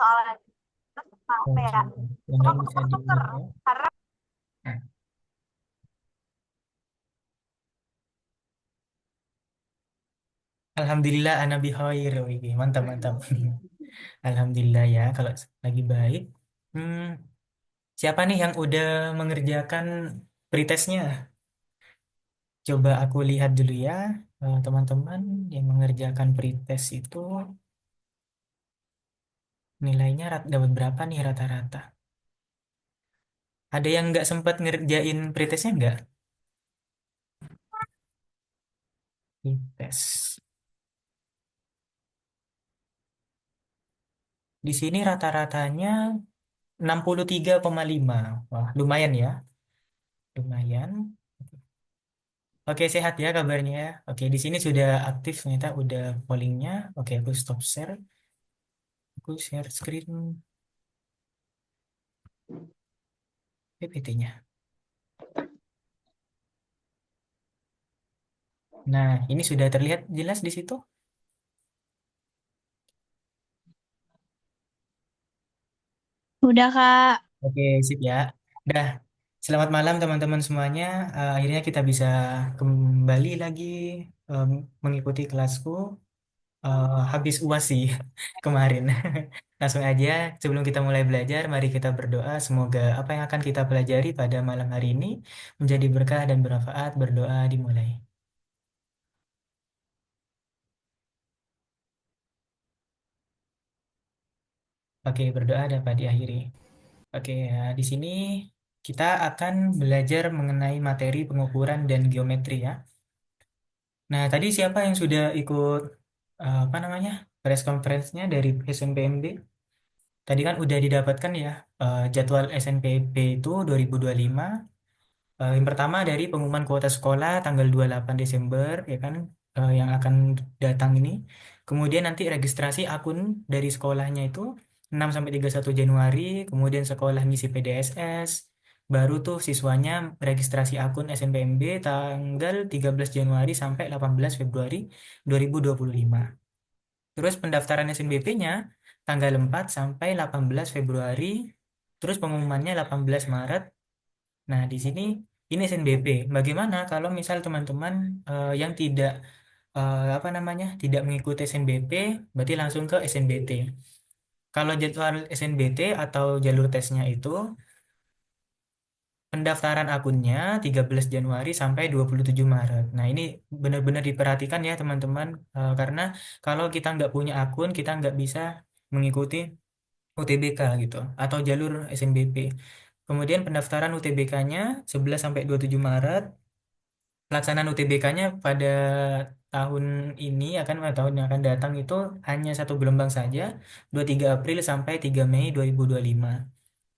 soalnya apa Oke, ya, ya suka nggak bisa tuker-tuker diubah ya. karena Nah, Alhamdulillah ana bi khair. Wih, mantap mantap. Alhamdulillah ya kalau lagi baik. Hmm, siapa nih yang udah mengerjakan pretestnya? Coba aku lihat dulu ya, teman-teman yang mengerjakan pretest itu nilainya dapat berapa nih rata-rata? Ada yang nggak sempat ngerjain pretestnya nggak? Pretest. Di sini rata-ratanya 63,5. Wah, lumayan ya. Lumayan. Oke, sehat ya kabarnya ya. Oke, di sini sudah aktif ternyata udah pollingnya. Oke, aku stop share. Aku share screen PPT-nya. Nah, ini sudah terlihat jelas di situ. udah Kak. Oke, sip ya. Dah, selamat malam teman-teman semuanya. Akhirnya kita bisa kembali lagi em, mengikuti kelasku. Habis UAS sih kemarin. Langsung aja, sebelum kita mulai belajar, mari kita berdoa. Semoga apa yang akan kita pelajari pada malam hari ini menjadi berkah dan bermanfaat. Berdoa dimulai. Oke, berdoa dapat diakhiri. Oke, ya, di sini kita akan belajar mengenai materi pengukuran dan geometri ya. Nah, tadi siapa yang sudah ikut apa namanya press conference-nya dari SNPMB? Tadi kan udah didapatkan ya jadwal SNPB itu 2025. Yang pertama dari pengumuman kuota sekolah tanggal 28 Desember ya kan yang akan datang ini. Kemudian nanti registrasi akun dari sekolahnya itu 6 sampai 31 Januari, kemudian sekolah ngisi PDSS. Baru tuh siswanya registrasi akun SNPMB tanggal 13 Januari sampai 18 Februari 2025. Terus pendaftaran SNBP-nya tanggal 4 sampai 18 Februari. Terus pengumumannya 18 Maret. Nah, di sini ini SNBP. Bagaimana kalau misal teman-teman yang tidak apa namanya tidak mengikuti SNBP, berarti langsung ke SNBT. Kalau jadwal SNBT atau jalur tesnya itu pendaftaran akunnya 13 Januari sampai 27 Maret. Nah, ini benar-benar diperhatikan ya teman-teman, karena kalau kita nggak punya akun, kita nggak bisa mengikuti UTBK gitu atau jalur SNBP. Kemudian pendaftaran UTBK-nya 11 sampai 27 Maret. Pelaksanaan UTBK-nya pada tahun ini akan tahun yang akan datang itu hanya satu gelombang saja, 23 April sampai 3 Mei 2025.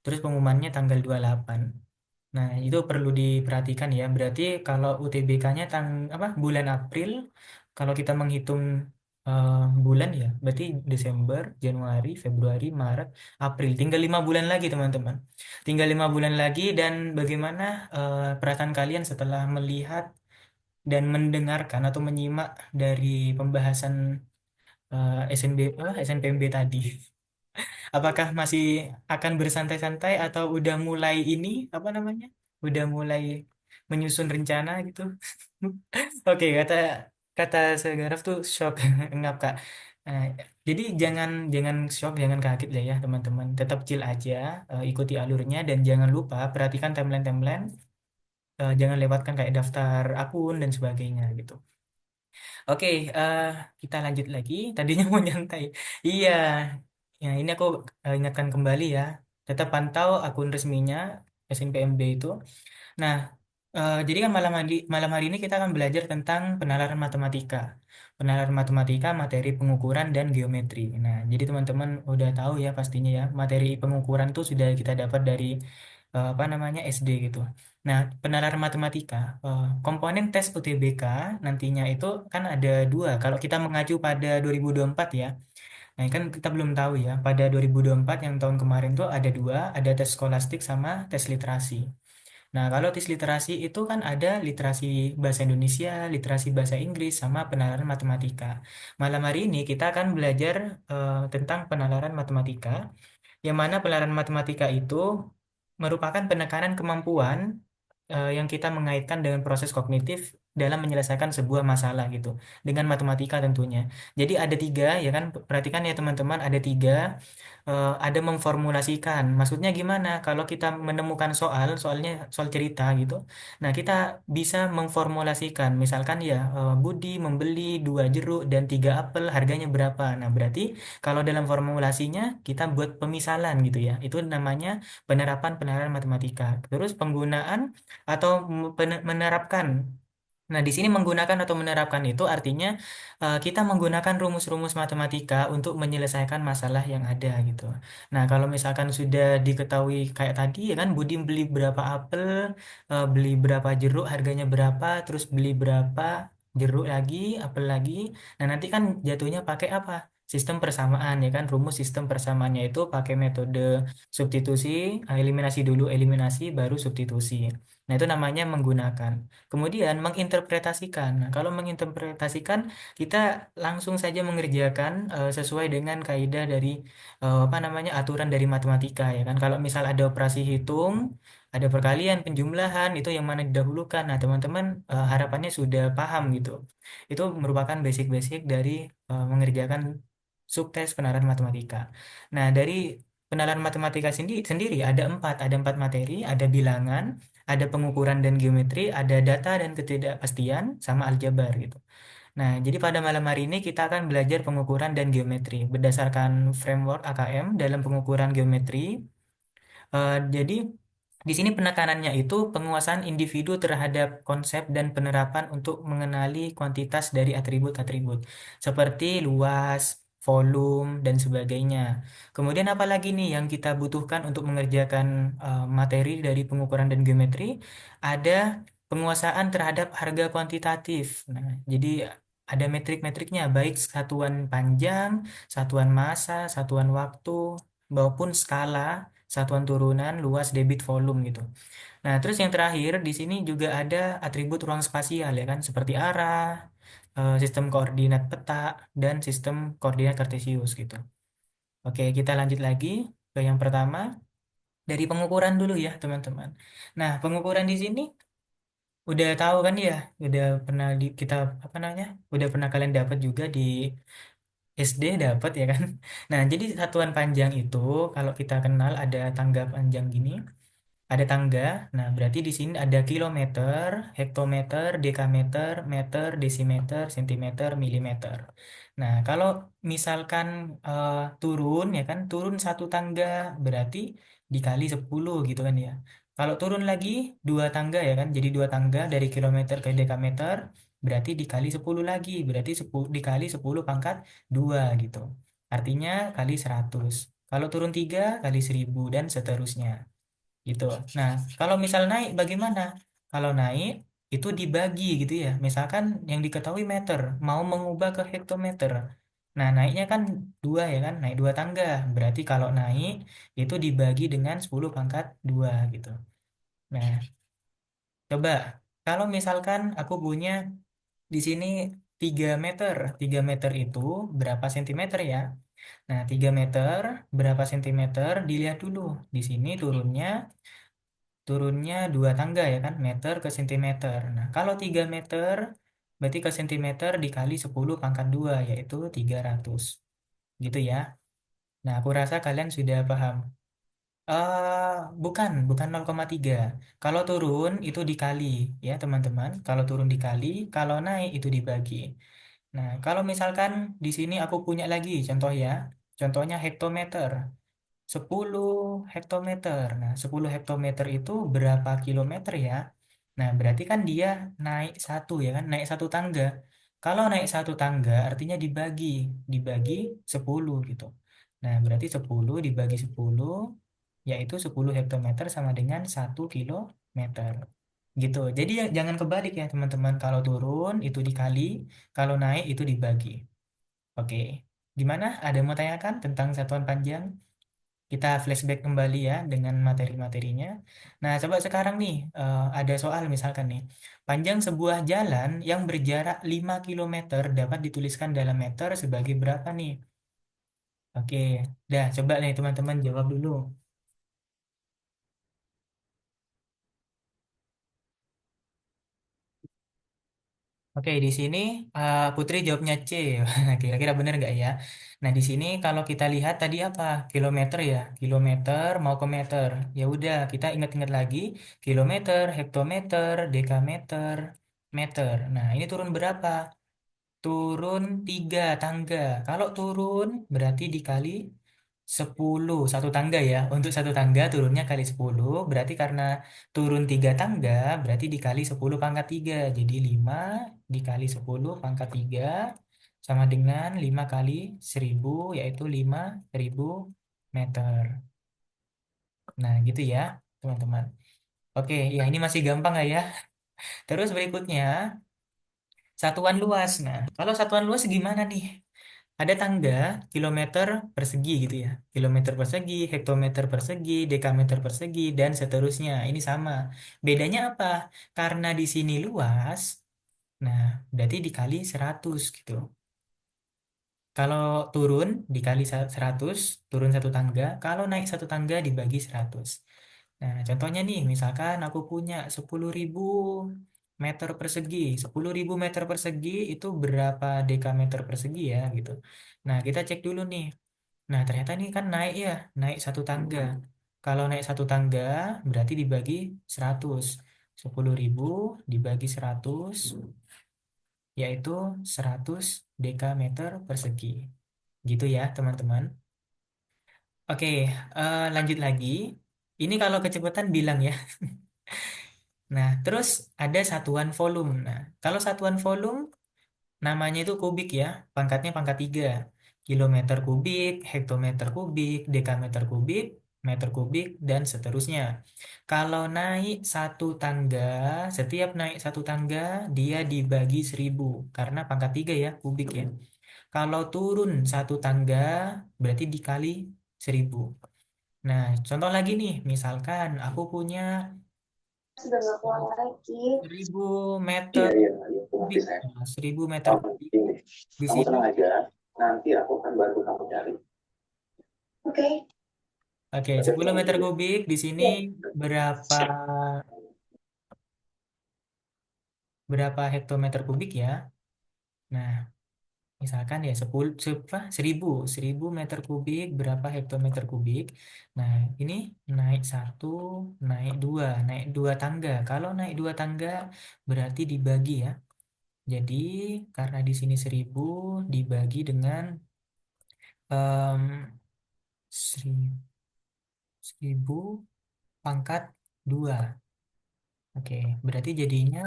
Terus pengumumannya tanggal 28. Nah, itu perlu diperhatikan ya. Berarti kalau UTBK-nya apa bulan April, kalau kita menghitung eh, bulan ya, berarti Desember, Januari, Februari, Maret, April. Tinggal 5 bulan lagi, teman-teman. Tinggal 5 bulan lagi dan bagaimana perasaan kalian setelah melihat dan mendengarkan atau menyimak dari pembahasan SNPMB tadi? Apakah masih akan bersantai-santai atau udah mulai ini apa namanya? Udah mulai menyusun rencana gitu? Oke, kata kata Segaraf tuh shock ngap Kak. Nah, jadi jangan jangan shock, jangan kaget lah ya teman-teman. Tetap chill aja, ikuti alurnya dan jangan lupa perhatikan timeline-timeline. Jangan lewatkan kayak daftar akun dan sebagainya gitu. Oke, kita lanjut lagi. Tadinya mau nyantai. Iya, ya ini aku ingatkan kembali ya. Tetap pantau akun resminya SNPMB itu. Nah, jadi kan malam hari ini kita akan belajar tentang penalaran matematika. Penalaran matematika, materi pengukuran dan geometri. Nah, jadi teman-teman udah tahu ya pastinya ya, materi pengukuran itu sudah kita dapat dari apa namanya SD gitu. Nah, penalaran matematika, komponen tes UTBK nantinya itu kan ada dua. Kalau kita mengacu pada 2024 ya, nah kan kita belum tahu ya. Pada 2024 yang tahun kemarin tuh ada dua, ada tes skolastik sama tes literasi. Nah, kalau tes literasi itu kan ada literasi bahasa Indonesia, literasi bahasa Inggris, sama penalaran matematika. Malam hari ini kita akan belajar tentang penalaran matematika, yang mana penalaran matematika itu merupakan penekanan kemampuan yang kita mengaitkan dengan proses kognitif dalam menyelesaikan sebuah masalah gitu, dengan matematika tentunya. Jadi ada tiga, ya kan? Perhatikan ya teman-teman, ada tiga. Ada memformulasikan. Maksudnya gimana? Kalau kita menemukan soalnya soal cerita gitu. Nah, kita bisa memformulasikan. Misalkan ya, Budi membeli dua jeruk dan tiga apel, harganya berapa? Nah, berarti kalau dalam formulasinya kita buat pemisalan gitu ya. Itu namanya penerapan matematika. Terus penggunaan atau menerapkan. Nah, di sini menggunakan atau menerapkan itu artinya kita menggunakan rumus-rumus matematika untuk menyelesaikan masalah yang ada gitu. Nah, kalau misalkan sudah diketahui kayak tadi ya kan, Budi beli berapa apel, beli berapa jeruk, harganya berapa, terus beli berapa jeruk lagi, apel lagi. Nah, nanti kan jatuhnya pakai apa? Sistem persamaan ya kan, rumus sistem persamaannya itu pakai metode substitusi, eliminasi dulu, eliminasi baru substitusi. Nah, itu namanya menggunakan. Kemudian menginterpretasikan. Nah, kalau menginterpretasikan, kita langsung saja mengerjakan sesuai dengan kaidah dari apa namanya, aturan dari matematika ya kan. Kalau misal ada operasi hitung, ada perkalian, penjumlahan, itu yang mana didahulukan. Nah, teman-teman harapannya sudah paham gitu. Itu merupakan basic-basic dari mengerjakan subtes penalaran matematika. Nah, dari penalaran matematika sendiri ada empat materi, ada bilangan, ada pengukuran dan geometri, ada data dan ketidakpastian, sama aljabar gitu. Nah, jadi pada malam hari ini kita akan belajar pengukuran dan geometri berdasarkan framework AKM dalam pengukuran geometri. Jadi di sini penekanannya itu penguasaan individu terhadap konsep dan penerapan untuk mengenali kuantitas dari atribut-atribut seperti luas, volume, dan sebagainya. Kemudian apalagi nih yang kita butuhkan untuk mengerjakan materi dari pengukuran dan geometri? Ada penguasaan terhadap harga kuantitatif. Nah, jadi ada metrik-metriknya, baik satuan panjang, satuan massa, satuan waktu, maupun skala, satuan turunan, luas, debit, volume gitu. Nah, terus yang terakhir di sini juga ada atribut ruang spasial ya kan, seperti arah, sistem koordinat peta, dan sistem koordinat kartesius gitu. Oke, kita lanjut lagi ke yang pertama, dari pengukuran dulu ya teman-teman. Nah, pengukuran di sini udah tahu kan ya, udah pernah kita apa namanya, udah pernah kalian dapat juga di SD dapat ya kan. Nah, jadi satuan panjang itu kalau kita kenal ada tangga panjang gini. Ada tangga. Nah, berarti di sini ada kilometer, hektometer, dekameter, meter, desimeter, sentimeter, milimeter. Nah, kalau misalkan turun ya kan, turun satu tangga berarti dikali 10 gitu kan ya. Kalau turun lagi dua tangga ya kan, jadi dua tangga dari kilometer ke dekameter berarti dikali 10 lagi, berarti 10 dikali 10 pangkat 2 gitu. Artinya kali 100. Kalau turun 3 kali 1000 dan seterusnya gitu. Nah, kalau misal naik bagaimana? Kalau naik itu dibagi gitu ya. Misalkan yang diketahui meter, mau mengubah ke hektometer. Nah, naiknya kan dua ya kan, naik dua tangga. Berarti kalau naik itu dibagi dengan 10 pangkat 2 gitu. Nah, coba kalau misalkan aku punya di sini 3 meter. 3 meter itu berapa sentimeter ya? Nah, 3 meter berapa sentimeter? Dilihat dulu. Di sini turunnya dua tangga ya kan, meter ke sentimeter. Nah, kalau 3 meter berarti ke sentimeter dikali 10 pangkat 2 yaitu 300 gitu ya. Nah, aku rasa kalian sudah paham. Bukan 0,3. Kalau turun itu dikali ya teman-teman. Kalau turun dikali, kalau naik itu dibagi. Nah, kalau misalkan di sini aku punya lagi contoh ya. Contohnya hektometer. 10 hektometer. Nah, 10 hektometer itu berapa kilometer ya? Nah, berarti kan dia naik satu ya kan, naik satu tangga. Kalau naik satu tangga artinya dibagi 10 gitu. Nah, berarti 10 dibagi 10 yaitu 10 hektometer sama dengan 1 kilometer. Gitu. Jadi jangan kebalik ya teman-teman. Kalau turun itu dikali, kalau naik itu dibagi. Oke. Gimana? Ada yang mau tanyakan tentang satuan panjang? Kita flashback kembali ya dengan materi-materinya. Nah, coba sekarang nih, ada soal misalkan nih. Panjang sebuah jalan yang berjarak 5 kilometer dapat dituliskan dalam meter sebagai berapa nih? Oke, dah coba nih teman-teman jawab dulu. Oke, di sini Putri jawabnya C. Kira-kira benar nggak ya? Nah, di sini kalau kita lihat tadi apa? Kilometer ya. Kilometer mau ke meter. Ya udah, kita ingat-ingat lagi. Kilometer, hektometer, dekameter, meter. Nah, ini turun berapa? Turun 3 tangga. Kalau turun berarti dikali 10 satu tangga ya. Untuk satu tangga turunnya kali 10. Berarti karena turun 3 tangga berarti dikali 10 pangkat 3. Jadi 5 dikali 10 pangkat 3 sama dengan 5 kali 1000 yaitu 5000 meter. Nah gitu ya teman-teman. Oke ya ini masih gampang lah ya. Terus berikutnya satuan luas. Nah kalau satuan luas gimana nih? Ada tangga kilometer persegi gitu ya. Kilometer persegi, hektometer persegi, dekameter persegi, dan seterusnya. Ini sama. Bedanya apa? Karena di sini luas, nah berarti dikali 100 gitu. Kalau turun dikali 100, turun satu tangga. Kalau naik satu tangga dibagi 100. Nah, contohnya nih, misalkan aku punya 10.000 meter persegi. 10.000 meter persegi itu berapa dekameter persegi ya gitu. Nah, kita cek dulu nih. Nah, ternyata ini kan naik ya, naik satu tangga. Kalau naik satu tangga berarti dibagi 100. 10.000 dibagi 100 yaitu 100 dekameter persegi. Gitu ya, teman-teman. Oke, lanjut lagi. Ini kalau kecepatan bilang ya. Nah, terus ada satuan volume. Nah, kalau satuan volume namanya itu kubik ya, pangkatnya pangkat 3. Kilometer kubik, hektometer kubik, dekameter kubik, meter kubik, dan seterusnya. Kalau naik satu tangga, setiap naik satu tangga, dia dibagi 1000. Karena pangkat 3 ya, kubik ya. Kalau turun satu tangga, berarti dikali 1000. Nah, contoh lagi nih, misalkan aku punya Sudah nggak pulang lagi. 1000 Iya, meter iya, iya, nanti kubik. saya. Nah, 1000 meter kubik. Ini, Di kamu sini tenang aja. Nanti aku akan bantu kamu cari. Oke. Oke, Oke, 10 kalau meter gitu. kubik di sini Ya. berapa berapa hektometer kubik ya? Nah, misalkan ya 1000 1000 meter kubik berapa hektometer kubik? Nah, ini naik satu, naik dua tangga. Kalau naik dua tangga berarti dibagi ya. Jadi karena di sini 1000 dibagi dengan em, 1000 pangkat 2. Oke, berarti jadinya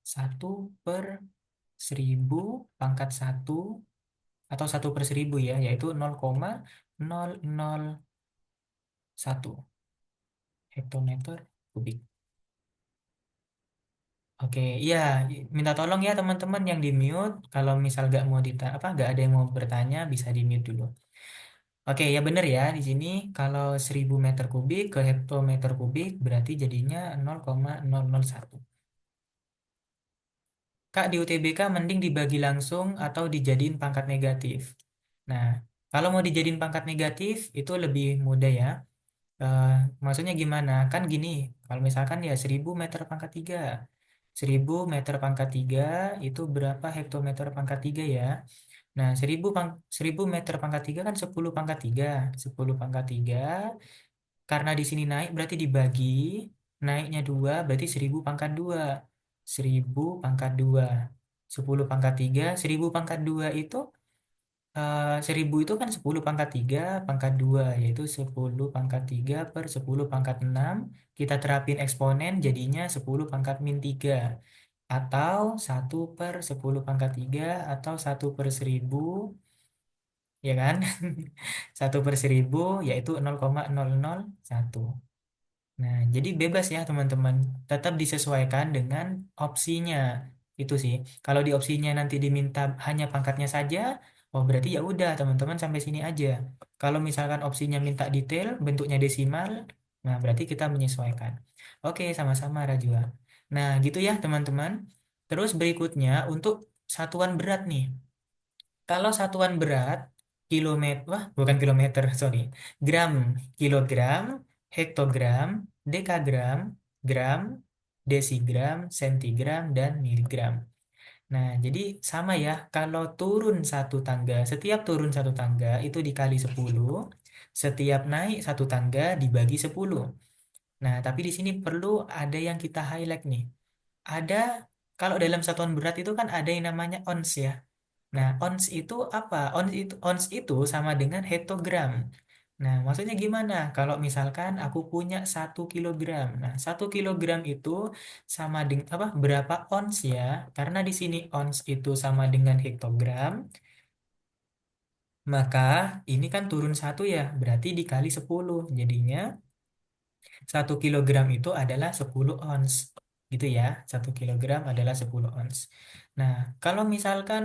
1/1000 pangkat 1 atau 1/1000 ya, yaitu 0,001 hektometer kubik. Oke, iya, minta tolong ya teman-teman yang di mute. Kalau misal nggak mau nggak ada yang mau bertanya, bisa di mute dulu. Oke, ya benar ya di sini kalau 1000 meter kubik ke hektometer kubik berarti jadinya 0,001. Kak, di UTBK mending dibagi langsung atau dijadiin pangkat negatif. Nah, kalau mau dijadiin pangkat negatif itu lebih mudah ya. Eh, Maksudnya gimana? Kan gini, kalau misalkan ya 1000 meter pangkat 3. 1000 meter pangkat 3 itu berapa hektometer pangkat 3 ya? Nah, 1000 meter pangkat 3 kan 10 pangkat 3. 10 pangkat 3 karena di sini naik berarti dibagi, naiknya 2 berarti 1000 pangkat 2. 1000 pangkat 2. 10 pangkat 3, 1000 pangkat 2 itu 1000 itu kan 10 pangkat 3 pangkat 2 yaitu 10 pangkat 3 per 10 pangkat 6. Kita terapin eksponen jadinya 10 pangkat min 3. Atau 1/10 pangkat 3 atau 1/1000 ya kan? 1/1000 yaitu 0,001. Nah, jadi bebas ya teman-teman. Tetap disesuaikan dengan opsinya. Itu sih. Kalau di opsinya nanti diminta hanya pangkatnya saja, Oh, berarti ya udah teman-teman sampai sini aja. Kalau misalkan opsinya minta detail, bentuknya desimal, nah berarti kita menyesuaikan. Oke, sama-sama Rajwa. Nah, gitu ya teman-teman. Terus berikutnya untuk satuan berat nih. Kalau satuan berat, kilometer, wah bukan kilometer, sorry. Gram, kilogram, hektogram, dekagram, gram, desigram, sentigram, dan miligram. Nah, jadi sama ya, kalau turun satu tangga, setiap turun satu tangga itu dikali 10, setiap naik satu tangga dibagi 10. Nah, tapi di sini perlu ada yang kita highlight nih. Ada, kalau dalam satuan berat itu kan ada yang namanya ons ya. Nah, ons itu apa? Ons itu sama dengan hektogram. Nah, maksudnya gimana? Kalau misalkan aku punya 1 kilogram. Nah, 1 kilogram itu sama dengan apa? Berapa ons ya? Karena di sini ons itu sama dengan hektogram, maka ini kan turun satu ya, berarti dikali 10. Jadinya 1 kilogram itu adalah 10 ons. Gitu ya, 1 kilogram adalah 10 ons. Nah, kalau misalkan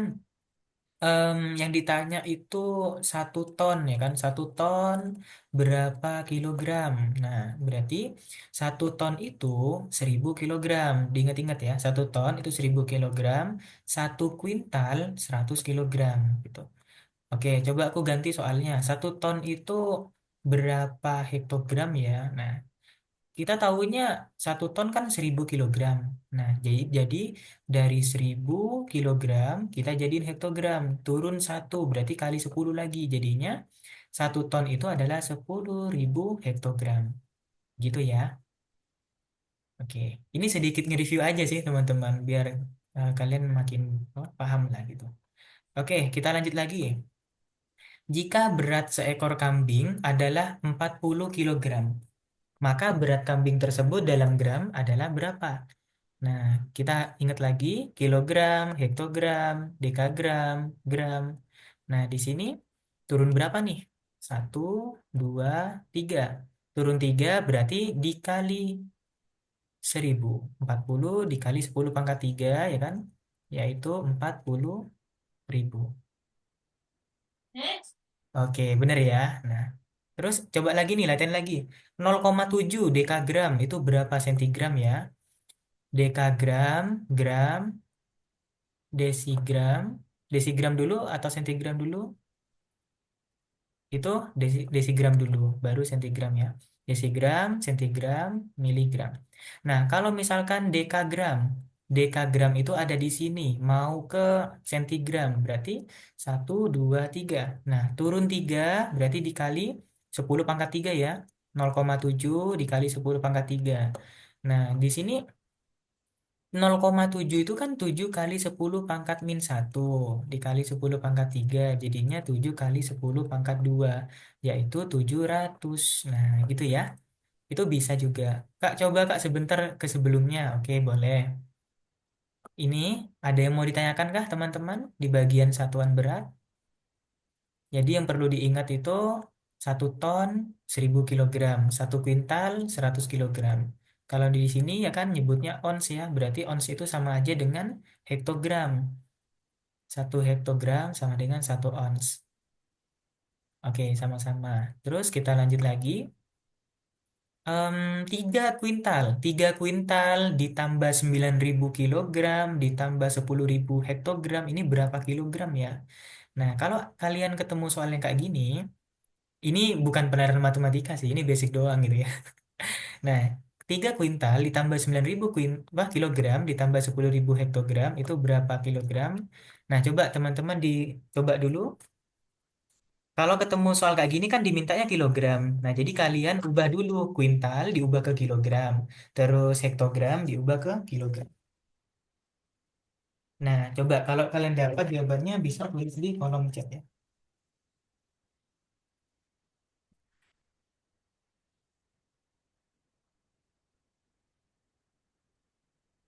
yang ditanya itu 1 ton ya kan, 1 ton berapa kilogram? Nah, berarti 1 ton itu 1000 kilogram. Diingat-ingat ya, 1 ton itu 1000 kilogram, 1 kuintal 100 kilogram gitu. Oke, coba aku ganti soalnya. 1 ton itu berapa hektogram ya? Nah, kita tahunya 1 ton kan 1000 kilogram. Nah, jadi dari 1000 kilogram kita jadiin hektogram. Turun satu, berarti kali 10 lagi. Jadinya 1 ton itu adalah 10.000 hektogram. Gitu ya. Oke, ini sedikit nge-review aja sih teman-teman, biar kalian makin paham lah gitu. Oke, kita lanjut lagi. Jika berat seekor kambing adalah 40 kilogram, maka berat kambing tersebut dalam gram adalah berapa? Nah, kita ingat lagi kilogram, hektogram, dekagram, gram. Nah, di sini turun berapa nih? 1, 2, 3. Turun 3 berarti dikali 1000. 40 dikali 10 pangkat 3 ya kan? Yaitu 40.000. Oke, bener ya. Nah, terus coba lagi nih, latihan lagi. 0,7 dekagram itu berapa sentigram ya? Dekagram, gram, desigram, desigram dulu atau sentigram dulu? Itu desigram dulu, baru sentigram ya. Desigram, sentigram, miligram. Nah, kalau misalkan dekagram, dekagram itu ada di sini, mau ke sentigram, berarti 1, 2, 3. Nah, turun 3 berarti dikali 10 pangkat 3 ya. 0,7 dikali 10 pangkat 3. Nah, di sini 0,7 itu kan 7 kali 10 pangkat min 1 dikali 10 pangkat 3 jadinya 7 kali 10 pangkat 2 yaitu 700. Nah gitu ya, itu bisa juga. Kak coba Kak sebentar ke sebelumnya, oke boleh. Ini ada yang mau ditanyakan kah teman-teman di bagian satuan berat? Jadi yang perlu diingat itu 1 ton 1000 kilogram, 1 kuintal 100 kilogram. Kalau di sini ya kan nyebutnya ons ya, berarti ons itu sama aja dengan hektogram. 1 hektogram sama dengan 1 ons. Oke, sama-sama. Terus kita lanjut lagi. 3 kuintal. 3 kuintal ditambah 9.000 kilogram ditambah 10.000 hektogram. Ini berapa kilogram ya? Nah, kalau kalian ketemu soal yang kayak gini, ini bukan pelajaran matematika sih, ini basic doang gitu ya. Nah, 3 kuintal ditambah 9.000 kilogram ditambah 10.000 hektogram itu berapa kilogram? Nah, coba teman-teman dicoba dulu. Kalau ketemu soal kayak gini kan dimintanya kilogram. Nah, jadi kalian ubah dulu kuintal diubah ke kilogram. Terus hektogram diubah ke kilogram. Nah, coba kalau kalian dapat jawabannya bisa tulis di kolom chat ya.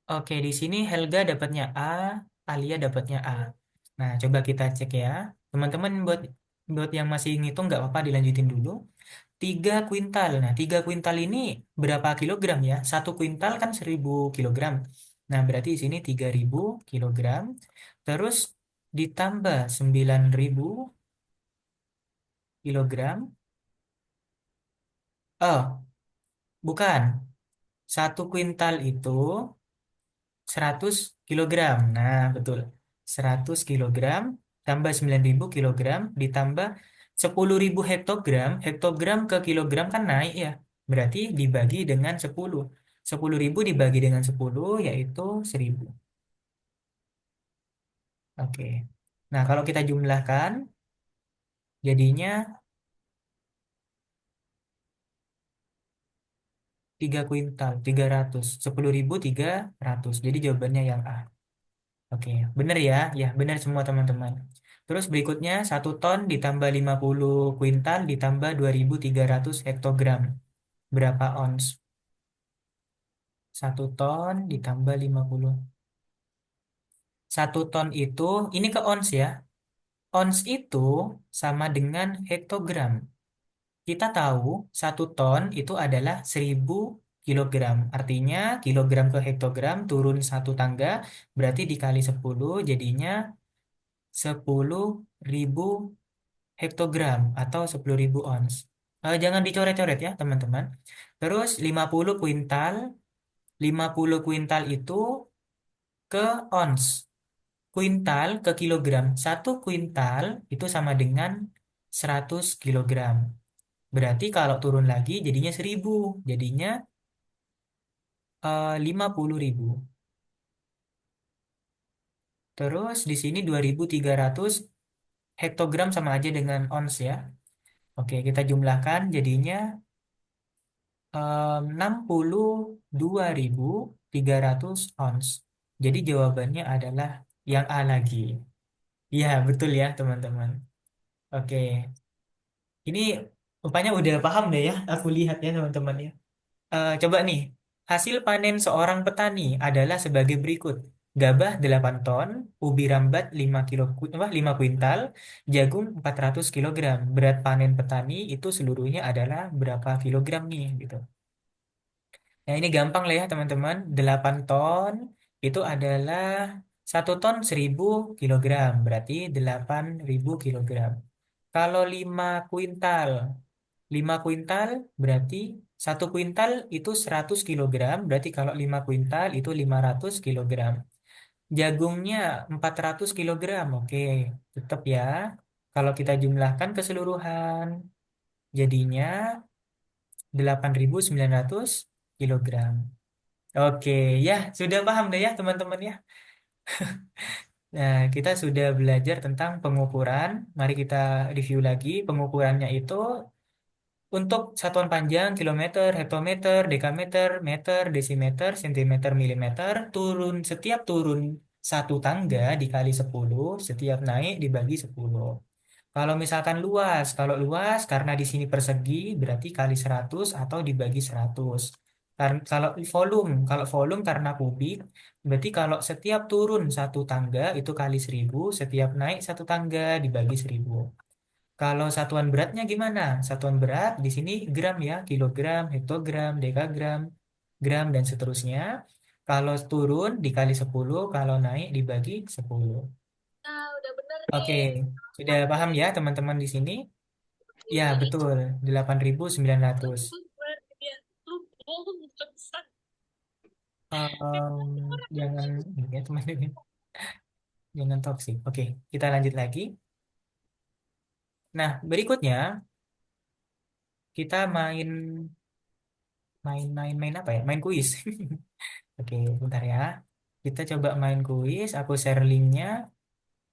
Oke, di sini Helga dapatnya A, Alia dapatnya A. Nah, coba kita cek ya. Teman-teman buat buat yang masih ngitung nggak apa-apa dilanjutin dulu. 3 kuintal. Nah, 3 kuintal ini berapa kilogram ya? 1 kuintal kan 1000 kilogram. Nah, berarti di sini 3000 kilogram. Terus ditambah 9.000 kilogram. Oh, bukan. 1 kuintal itu 100 kilogram. Nah, betul. 100 kilogram tambah 9.000 kilogram ditambah 10.000 hektogram. Hektogram ke kilogram kan naik ya. Berarti dibagi dengan 10. 10.000 dibagi dengan 10 yaitu 1.000. Oke. Nah, kalau kita jumlahkan jadinya 3 kuintal, 300. 10.000 300. Jadi jawabannya yang A. Oke, benar ya? Ya, benar semua teman-teman. Terus berikutnya 1 ton ditambah 50 kuintal ditambah 2.300 hektogram. Berapa ons? 1 ton ditambah 50. 1 ton itu, ini ke ons ya. Ons itu sama dengan hektogram. Kita tahu 1 ton itu adalah 1.000 kilogram. Artinya kilogram ke hektogram turun 1 tangga, berarti dikali 10 jadinya 10.000 hektogram atau 10.000 ons. Jangan dicoret-coret ya teman-teman. Terus 50 kuintal, 50 kuintal itu ke ons. Kuintal ke kilogram. 1 kuintal itu sama dengan 100 kilogram. Berarti kalau turun lagi jadinya 1.000. Jadinya 50.000. Terus di sini 2.300 hektogram sama aja dengan ons ya. Oke, kita jumlahkan jadinya 62.300 ons. Jadi jawabannya adalah yang A lagi. Iya, betul ya teman-teman. Oke, ini rupanya udah paham deh ya. Aku lihat ya teman-teman ya. Coba nih, hasil panen seorang petani adalah sebagai berikut. Gabah 8 ton, ubi rambat 5 kilo, 5 kuintal, jagung 400 kilogram. Berat panen petani itu seluruhnya adalah berapa kilogram nih gitu. Nah, ini gampang lah ya teman-teman. 8 ton itu adalah 1 ton 1.000 kilogram. Berarti 8.000 kilogram. Kalau 5 kuintal, 5 kuintal berarti 1 kuintal itu 100 kilogram. Berarti kalau 5 kuintal itu 500 kilogram. Jagungnya 400 kilogram. Oke, tetap ya. Kalau kita jumlahkan keseluruhan, jadinya 8.900 kilogram. Oke, ya sudah paham deh ya teman-teman ya. Nah, kita sudah belajar tentang pengukuran. Mari kita review lagi. Pengukurannya itu untuk satuan panjang, kilometer, hektometer, dekameter, meter, desimeter, sentimeter, milimeter, setiap turun 1 tangga dikali 10, setiap naik dibagi 10. Kalau luas karena di sini persegi berarti kali 100 atau dibagi 100. Kalau volume karena kubik, berarti kalau setiap turun 1 tangga itu kali 1.000, setiap naik 1 tangga dibagi 1.000. Kalau satuan beratnya gimana? Satuan berat di sini gram ya, kilogram, hektogram, dekagram, gram dan seterusnya. Kalau turun dikali 10, kalau naik dibagi 10. Nah, udah bener Oke, nih. sudah paham ya teman-teman di sini? Ya, betul. 8.900. Dia lu bohong bangsat. Jangan ini ya teman-teman, jangan toksik. Oke, kita lanjut lagi. Nah, berikutnya kita main main main main apa ya? Main kuis. Oke, bentar ya. Kita coba main kuis. Aku share linknya.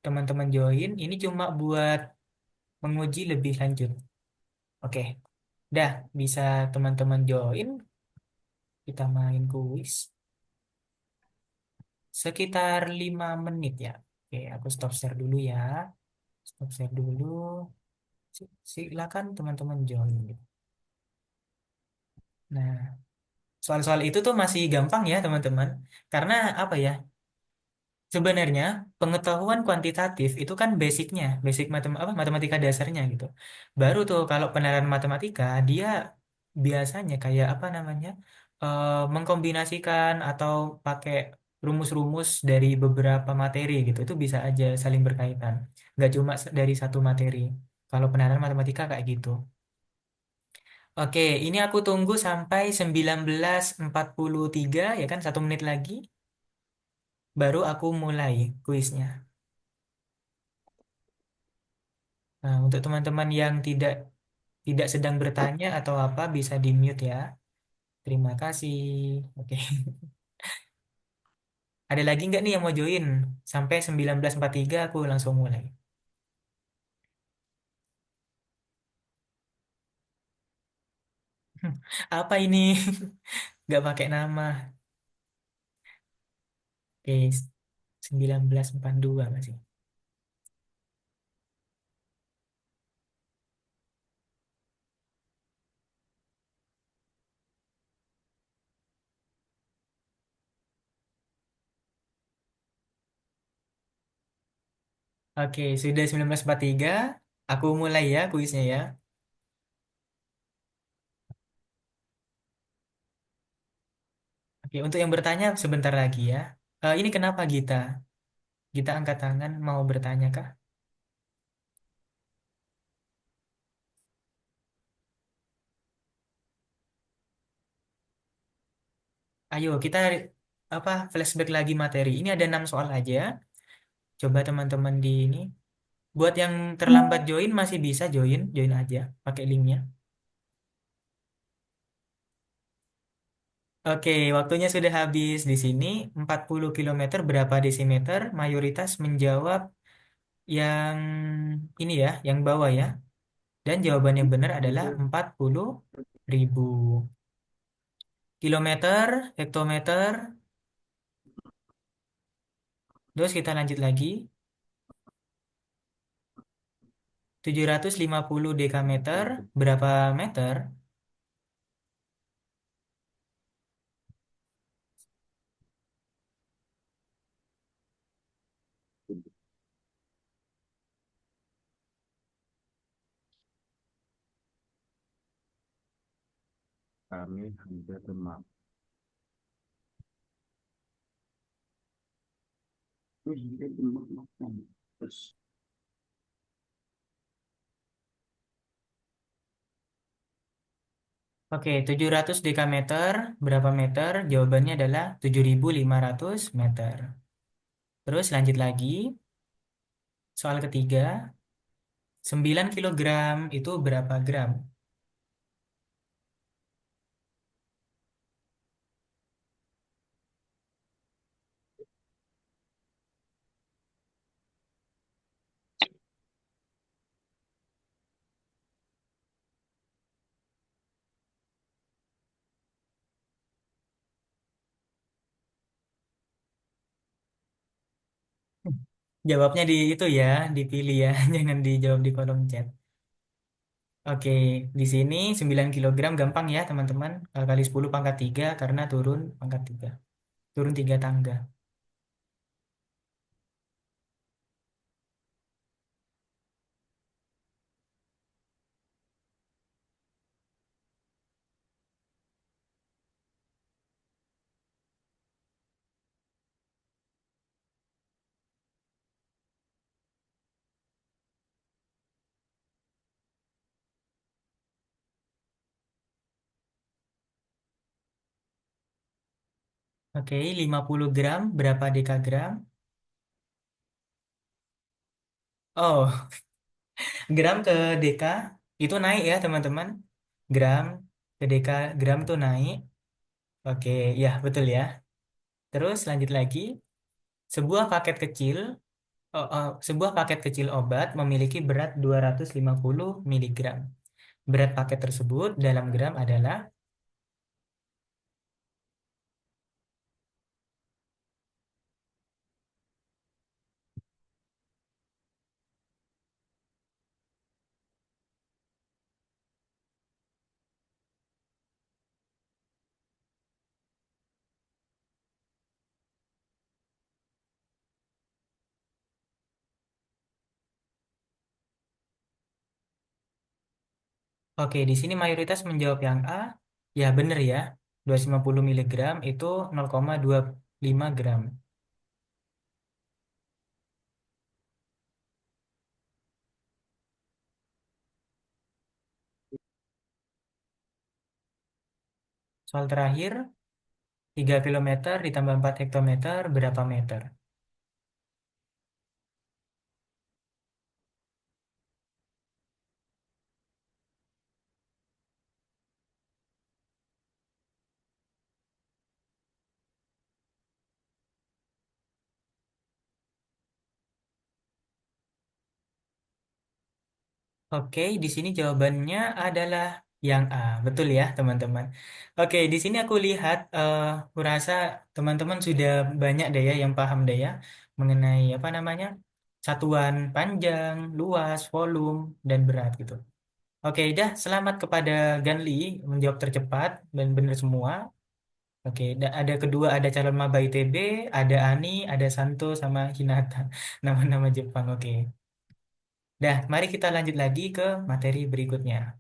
Teman-teman join. Ini cuma buat menguji lebih lanjut. Oke, dah bisa teman-teman join. Kita main kuis sekitar 5 menit ya. Oke, aku stop share dulu ya. Stop share dulu. Silakan teman-teman join gitu. Nah, soal-soal itu tuh masih gampang ya teman-teman. Karena apa ya? Sebenarnya pengetahuan kuantitatif itu kan basicnya, matematika dasarnya gitu. Baru tuh kalau penerapan matematika dia biasanya kayak apa namanya mengkombinasikan atau pakai rumus-rumus dari beberapa materi gitu. Itu bisa aja saling berkaitan. Nggak cuma dari satu materi. Kalau penerapan matematika kayak gitu. Oke, ini aku tunggu sampai 19.43 ya kan, 1 menit lagi. Baru aku mulai kuisnya. Nah, untuk teman-teman yang tidak tidak sedang bertanya atau apa bisa di mute ya. Terima kasih. Oke. Ada lagi nggak nih yang mau join? Sampai 19.43 aku langsung mulai. Apa ini? Nggak pakai nama. Oke, 19.42 masih. Oke, sudah 19.43. Aku mulai ya kuisnya ya. Oke, untuk yang bertanya sebentar lagi ya. Ini kenapa Gita? Gita angkat tangan mau bertanya kah? Ayo kita apa flashback lagi materi. Ini ada 6 soal aja. Coba teman-teman di ini. Buat yang terlambat join masih bisa join aja pakai linknya. Oke, waktunya sudah habis di sini. 40 kilometer berapa desimeter? Mayoritas menjawab yang ini ya, yang bawah ya. Dan jawaban yang benar adalah 40.000 kilometer, hektometer. Terus kita lanjut lagi. 750 dekameter berapa meter? Kami hampir Demak. Terus hampir Demak makan. Terus Oke, 700 dekameter berapa meter? Jawabannya adalah 7.500 meter. Terus lanjut lagi. Soal ketiga, 9 kilogram itu berapa gram? Jawabnya di itu ya, dipilih ya, jangan dijawab di kolom chat. Oke, di sini 9 kilogram gampang ya teman-teman. Kali 10 pangkat 3 karena turun pangkat 3. Turun 3 tangga. Oke, 50 gram berapa dekagram? Oh, gram ke deka itu naik ya teman-teman. Gram ke deka gram itu naik. Oke, ya betul ya. Terus lanjut lagi. Sebuah paket kecil sebuah paket kecil obat memiliki berat 250 miligram. Berat paket tersebut dalam gram adalah. Oke, di sini mayoritas menjawab yang A. Ya, benar ya. 250 miligram itu 0,2 5 gram. Soal terakhir, 3 kilometer ditambah 4 hektometer berapa meter? Oke, di sini jawabannya adalah yang A. Betul ya, teman-teman. Oke, di sini aku lihat, kurasa teman-teman sudah banyak deh ya yang paham deh ya mengenai apa namanya satuan panjang, luas, volume, dan berat gitu. Oke, dah selamat kepada Ganli menjawab tercepat dan benar semua. Oke, ada kedua ada calon maba ITB, ada Ani, ada Santo sama Hinata. Nama-nama Jepang. Oke. Dah, mari kita lanjut lagi ke materi berikutnya.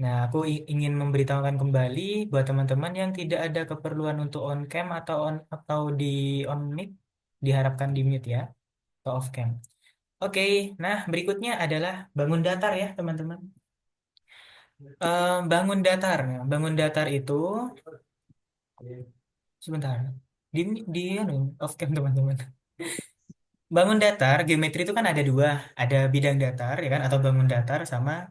Nah, aku ingin memberitahukan kembali buat teman-teman yang tidak ada keperluan untuk on cam atau di on mic, diharapkan di mute ya, atau off cam. Oke, nah berikutnya adalah bangun datar ya, teman-teman. Bangun datar. Nah, bangun datar itu sebentar. Di anu, off cam teman-teman. Bangun datar, geometri itu kan ada dua, ada bidang datar ya kan, atau bangun datar sama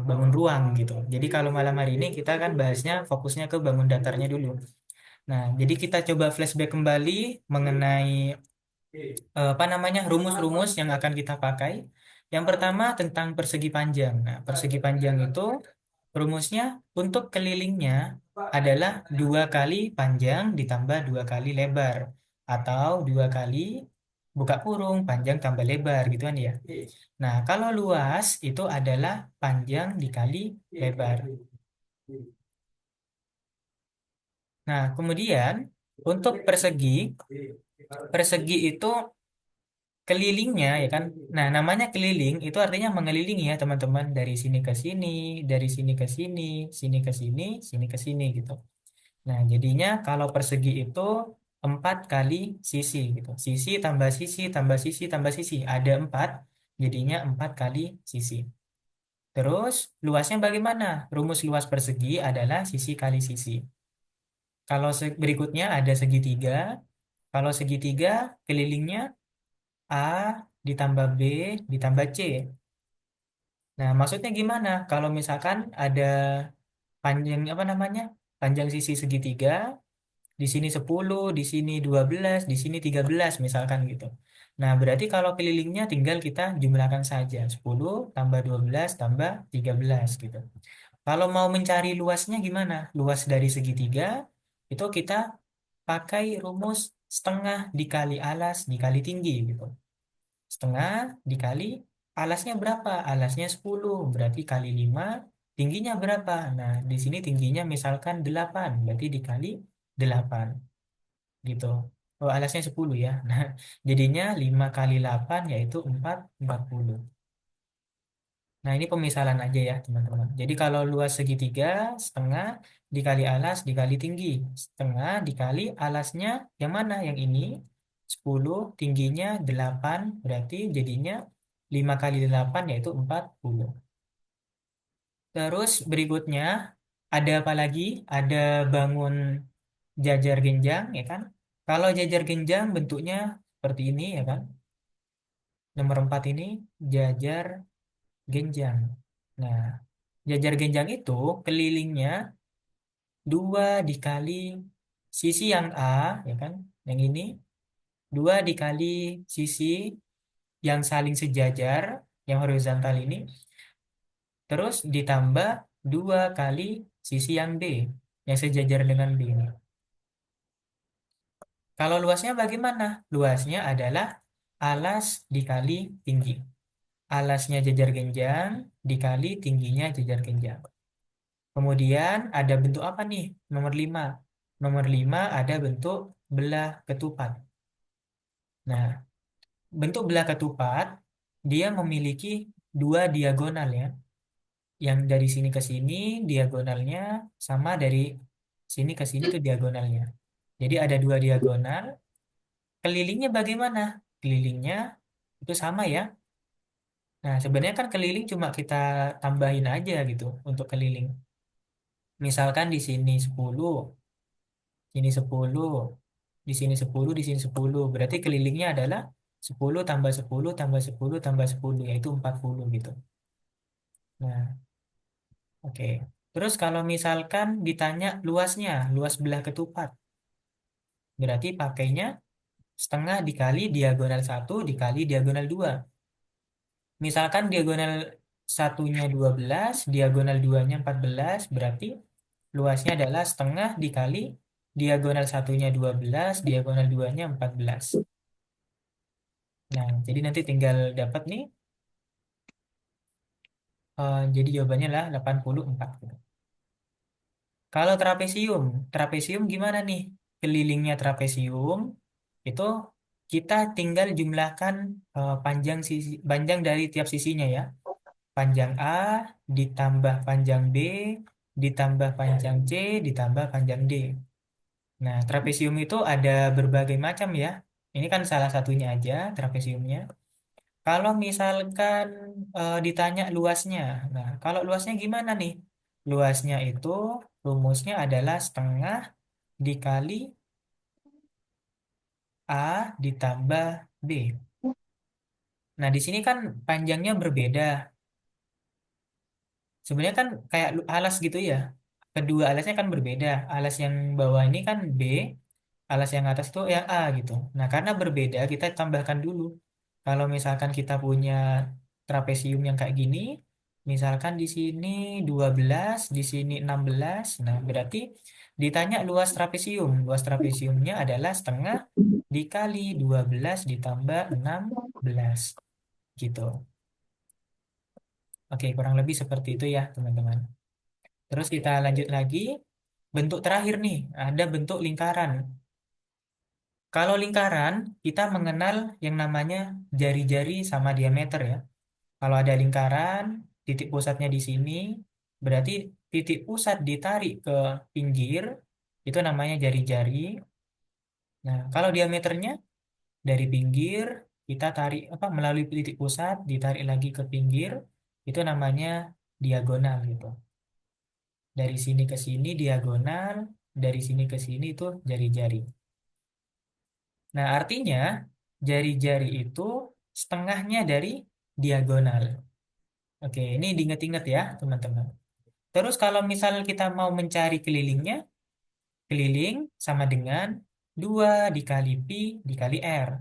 bangun ruang gitu. Jadi kalau malam hari ini kita kan bahasnya fokusnya ke bangun datarnya dulu. Nah, jadi kita coba flashback kembali mengenai apa namanya rumus-rumus yang akan kita pakai. Yang pertama tentang persegi panjang. Nah, persegi panjang itu rumusnya untuk kelilingnya adalah 2 kali panjang ditambah 2 kali lebar atau 2 kali buka kurung panjang tambah lebar gitu kan ya. Nah, kalau luas itu adalah panjang dikali lebar. Nah, kemudian untuk persegi, persegi itu kelilingnya ya kan. Nah, namanya keliling itu artinya mengelilingi ya teman-teman dari sini ke sini, dari sini ke sini, sini ke sini, sini ke sini gitu. Nah, jadinya kalau persegi itu 4 kali sisi gitu. Sisi tambah sisi tambah sisi tambah sisi ada 4, jadinya 4 kali sisi. Terus luasnya bagaimana? Rumus luas persegi adalah sisi kali sisi. Kalau berikutnya ada segitiga. Kalau segitiga kelilingnya A ditambah B ditambah C. Nah, maksudnya gimana? Kalau misalkan ada panjang apa namanya? Panjang sisi segitiga, di sini 10, di sini 12, di sini 13 misalkan gitu. Nah, berarti kalau kelilingnya tinggal kita jumlahkan saja. 10 tambah 12 tambah 13 gitu. Kalau mau mencari luasnya gimana? Luas dari segitiga itu kita pakai rumus setengah dikali alas dikali tinggi gitu. Setengah dikali alasnya berapa? Alasnya 10, berarti kali 5, tingginya berapa? Nah, di sini tingginya misalkan 8, berarti dikali 8 gitu. Oh, alasnya 10 ya. Nah, jadinya 5 kali 8 yaitu 40. Nah, ini pemisalan aja ya, teman-teman. Jadi kalau luas segitiga, setengah dikali alas dikali tinggi. Setengah dikali alasnya yang mana? Yang ini 10, tingginya 8, berarti jadinya 5 kali 8 yaitu 40. Terus berikutnya ada apa lagi? Ada bangun jajar genjang ya kan? Kalau jajar genjang bentuknya seperti ini ya kan? Nomor 4 ini jajar genjang. Nah, jajar genjang itu kelilingnya 2 dikali sisi yang A, ya kan? Yang ini 2 dikali sisi yang saling sejajar, yang horizontal ini, terus ditambah 2 kali sisi yang B, yang sejajar dengan B ini. Kalau luasnya bagaimana? Luasnya adalah alas dikali tinggi. Alasnya jajar genjang dikali tingginya jajar genjang. Kemudian ada bentuk apa nih? Nomor 5. Nomor 5 ada bentuk belah ketupat. Nah, bentuk belah ketupat dia memiliki 2 diagonal ya. Yang dari sini ke sini diagonalnya sama dari sini ke sini tuh diagonalnya. Jadi ada dua diagonal. Kelilingnya bagaimana? Kelilingnya itu sama ya. Nah, sebenarnya kan keliling cuma kita tambahin aja gitu untuk keliling. Misalkan di sini 10, sini 10, di sini 10, di sini 10. Berarti kelilingnya adalah 10 tambah 10 tambah 10 tambah 10, yaitu 40 gitu. Nah, oke. Terus kalau misalkan ditanya luasnya, luas belah ketupat, berarti pakainya setengah dikali diagonal satu dikali diagonal 2. Misalkan diagonal satunya 12, diagonal duanya 14, berarti luasnya adalah setengah dikali diagonal satunya 12, diagonal duanya 14. Nah, jadi nanti tinggal dapat nih, jadi jawabannya lah 84 gitu. Kalau trapesium, trapesium gimana nih? Kelilingnya trapesium itu kita tinggal jumlahkan panjang dari tiap sisinya ya. Panjang A ditambah panjang B ditambah panjang C ditambah panjang D. Nah, trapesium itu ada berbagai macam ya. Ini kan salah satunya aja trapesiumnya. Kalau misalkan ditanya luasnya, nah kalau luasnya gimana nih? Luasnya itu rumusnya adalah setengah dikali A ditambah B. Nah, di sini kan panjangnya berbeda. Sebenarnya kan kayak alas gitu ya. Kedua alasnya kan berbeda. Alas yang bawah ini kan B, alas yang atas itu yang A gitu. Nah, karena berbeda, kita tambahkan dulu. Kalau misalkan kita punya trapesium yang kayak gini, misalkan di sini 12, di sini 16, nah berarti ditanya luas trapesium. Luas trapesiumnya adalah setengah dikali 12 ditambah 16 gitu. Oke, kurang lebih seperti itu ya, teman-teman. Terus kita lanjut lagi. Bentuk terakhir nih, ada bentuk lingkaran. Kalau lingkaran, kita mengenal yang namanya jari-jari sama diameter ya. Kalau ada lingkaran, titik pusatnya di sini, berarti titik pusat ditarik ke pinggir, itu namanya jari-jari. Nah, kalau diameternya dari pinggir, kita tarik apa melalui titik pusat, ditarik lagi ke pinggir, itu namanya diagonal gitu. Dari sini ke sini diagonal, dari sini ke sini itu jari-jari. Nah, artinya jari-jari itu setengahnya dari diagonal. Oke, ini diingat-ingat ya, teman-teman. Terus kalau misal kita mau mencari kelilingnya, keliling sama dengan 2 dikali pi dikali R.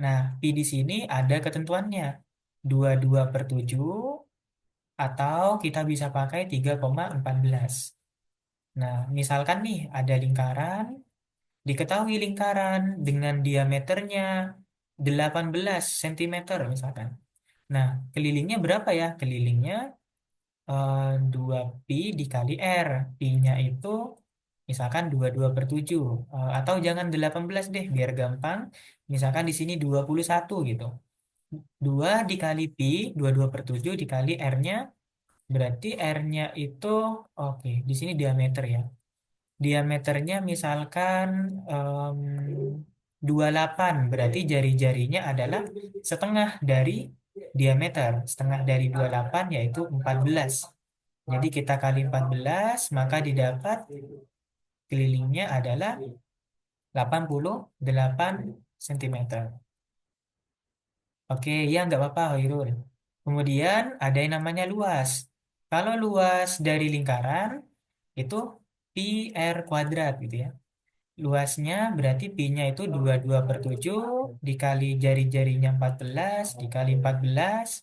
Nah, pi di sini ada ketentuannya. 22/7 atau kita bisa pakai 3,14. Nah, misalkan nih ada lingkaran, diketahui lingkaran dengan diameternya 18 cm misalkan. Nah, kelilingnya berapa ya? Kelilingnya 2pi dikali R. Pi-nya itu misalkan 22/7. Atau jangan 18 deh, biar gampang. Misalkan di sini 21 gitu. 2 dikali pi, 22/7 dikali R-nya, berarti R-nya itu, oke, di sini diameter ya. Diameternya misalkan 28, berarti jari-jarinya adalah setengah dari diameter. Setengah dari 28 yaitu 14. Jadi kita kali 14, maka didapat kelilingnya adalah 88 cm. Oke, ya nggak apa-apa, Hoirul. Kemudian ada yang namanya luas. Kalau luas dari lingkaran, itu pi R kuadrat gitu ya. Luasnya berarti pi-nya itu 22/7 dikali jari-jarinya 14 dikali 14.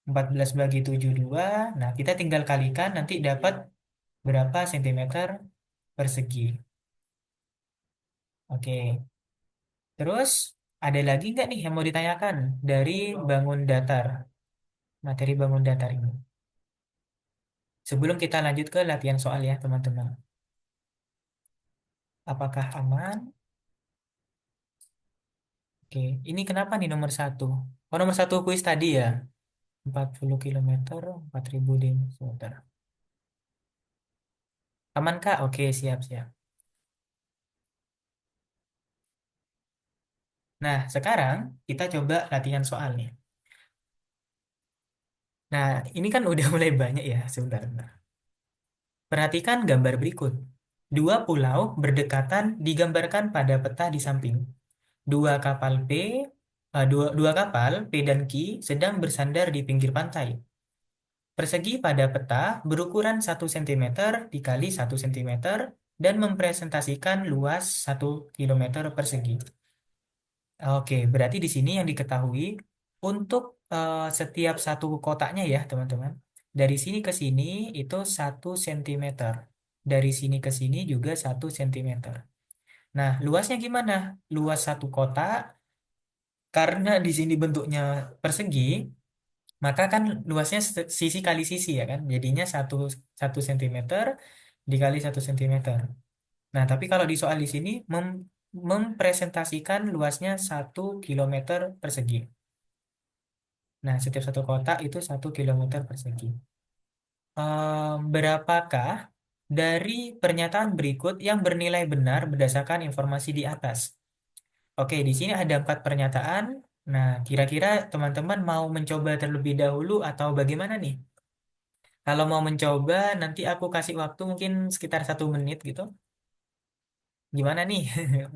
14 bagi 7 2. Nah, kita tinggal kalikan nanti dapat berapa sentimeter persegi. Oke. Terus ada lagi nggak nih yang mau ditanyakan dari bangun datar, materi bangun datar ini? Sebelum kita lanjut ke latihan soal ya, teman-teman. Apakah aman? Oke, ini kenapa nih nomor satu? Oh, nomor satu kuis tadi ya. 40 km, 4000 Dm. Aman Kak? Oke, siap-siap. Nah, sekarang kita coba latihan soal nih. Nah, ini kan udah mulai banyak ya, sebentar, sebentar. Perhatikan gambar berikut. Dua pulau berdekatan digambarkan pada peta di samping. Dua kapal P, dua kapal P dan Q sedang bersandar di pinggir pantai. Persegi pada peta berukuran 1 cm dikali 1 cm dan mempresentasikan luas 1 km persegi. Oke, berarti di sini yang diketahui untuk setiap satu kotaknya ya, teman-teman. Dari sini ke sini itu 1 cm. Dari sini ke sini juga 1 cm. Nah, luasnya gimana? Luas satu kotak, karena di sini bentuknya persegi, maka kan luasnya sisi kali sisi ya kan? Jadinya 1 cm dikali 1 cm. Nah, tapi kalau di soal di sini mempresentasikan luasnya 1 km persegi. Nah, setiap satu kotak itu 1 km persegi. Berapakah dari pernyataan berikut yang bernilai benar berdasarkan informasi di atas? Oke, di sini ada 4 pernyataan. Nah, kira-kira teman-teman mau mencoba terlebih dahulu atau bagaimana nih? Kalau mau mencoba, nanti aku kasih waktu mungkin sekitar 1 menit gitu. Gimana nih?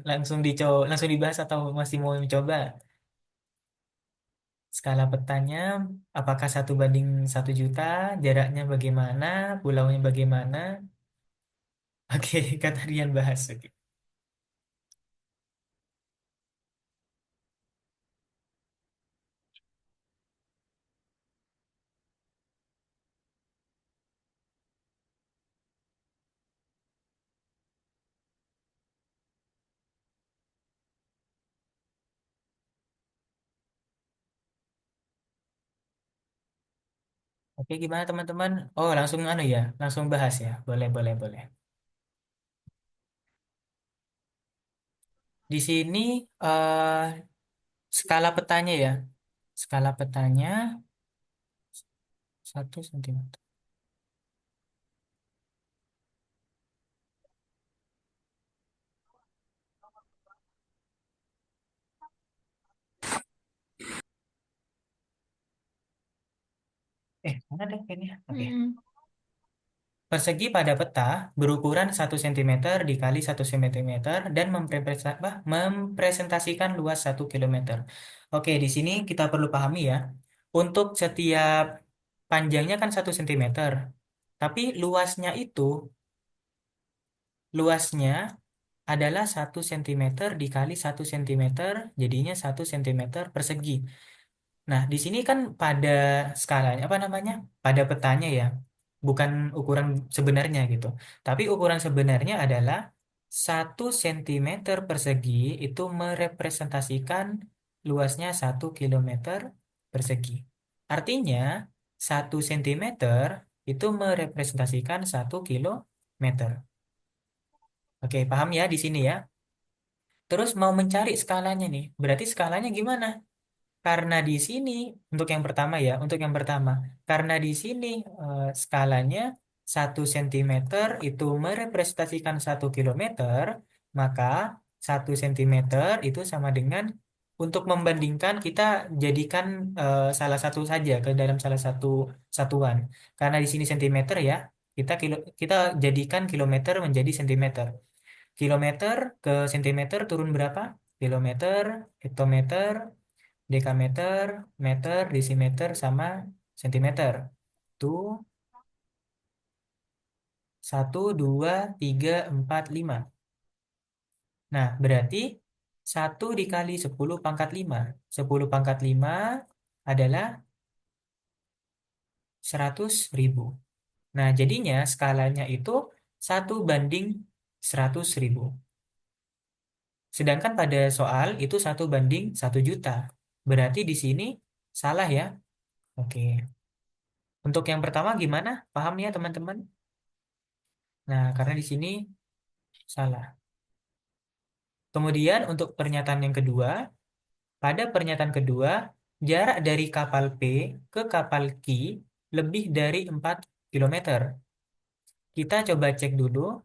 Langsung dibahas atau masih mau mencoba? Skala petanya, apakah 1 banding 1 juta? Jaraknya bagaimana? Pulaunya bagaimana? Oke, kata Rian bahas. Oke. Oke, gimana teman-teman? Oh, langsung anu ya, langsung bahas ya. Boleh, boleh, boleh. Di sini skala petanya ya. Skala petanya 1 cm. Mana deh pennya? Oke. Persegi pada peta berukuran 1 cm dikali 1 cm dan mempresentasikan luas 1 km. Oke, di sini kita perlu pahami ya. Untuk setiap panjangnya kan 1 cm. Tapi luasnya adalah 1 cm dikali 1 cm, jadinya 1 cm persegi. Nah, di sini kan pada skalanya apa namanya? Pada petanya ya, bukan ukuran sebenarnya gitu. Tapi ukuran sebenarnya adalah 1 cm persegi itu merepresentasikan luasnya 1 km persegi. Artinya 1 cm itu merepresentasikan 1 km. Oke, paham ya di sini ya? Terus mau mencari skalanya nih. Berarti skalanya gimana? Karena di sini untuk yang pertama ya, untuk yang pertama, karena di sini skalanya 1 cm itu merepresentasikan 1 km, maka 1 cm itu sama dengan untuk membandingkan kita jadikan salah satu saja ke dalam salah satu satuan. Karena di sini centimeter ya, kita jadikan kilometer menjadi sentimeter. Kilometer ke sentimeter turun berapa? Kilometer, hektometer, dekameter, meter, desimeter, sama sentimeter. Itu 1, 2, 3, 4, 5. Nah, berarti 1 dikali 10⁵5. 10⁵5 adalah 100.000. Nah, jadinya skalanya itu 1 banding 100.000. Sedangkan pada soal itu 1 banding 1 juta. Berarti di sini salah ya. Oke. Untuk yang pertama gimana? Paham ya teman-teman? Nah, karena di sini salah. Kemudian untuk pernyataan yang kedua, pada pernyataan kedua, jarak dari kapal P ke kapal Q lebih dari 4 km. Kita coba cek dulu,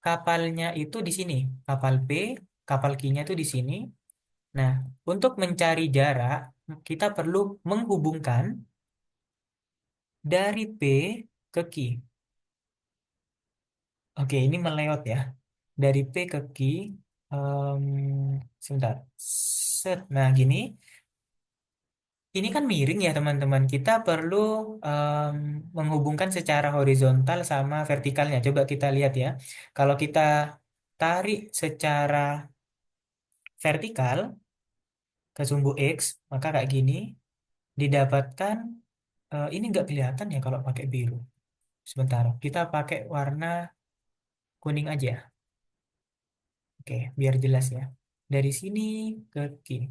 kapalnya itu di sini. Kapal P, kapal Q-nya itu di sini. Nah, untuk mencari jarak, kita perlu menghubungkan dari P ke Q. Oke, ini melewat ya. Dari P ke Q, em, sebentar. Set. Nah, gini. Ini kan miring ya teman-teman. Kita perlu em, menghubungkan secara horizontal sama vertikalnya. Coba kita lihat ya. Kalau kita tarik secara vertikal ke sumbu X, maka kayak gini didapatkan. Ini nggak kelihatan ya kalau pakai biru. Sebentar, kita pakai warna kuning aja. Oke, biar jelas ya. Dari sini ke kiri.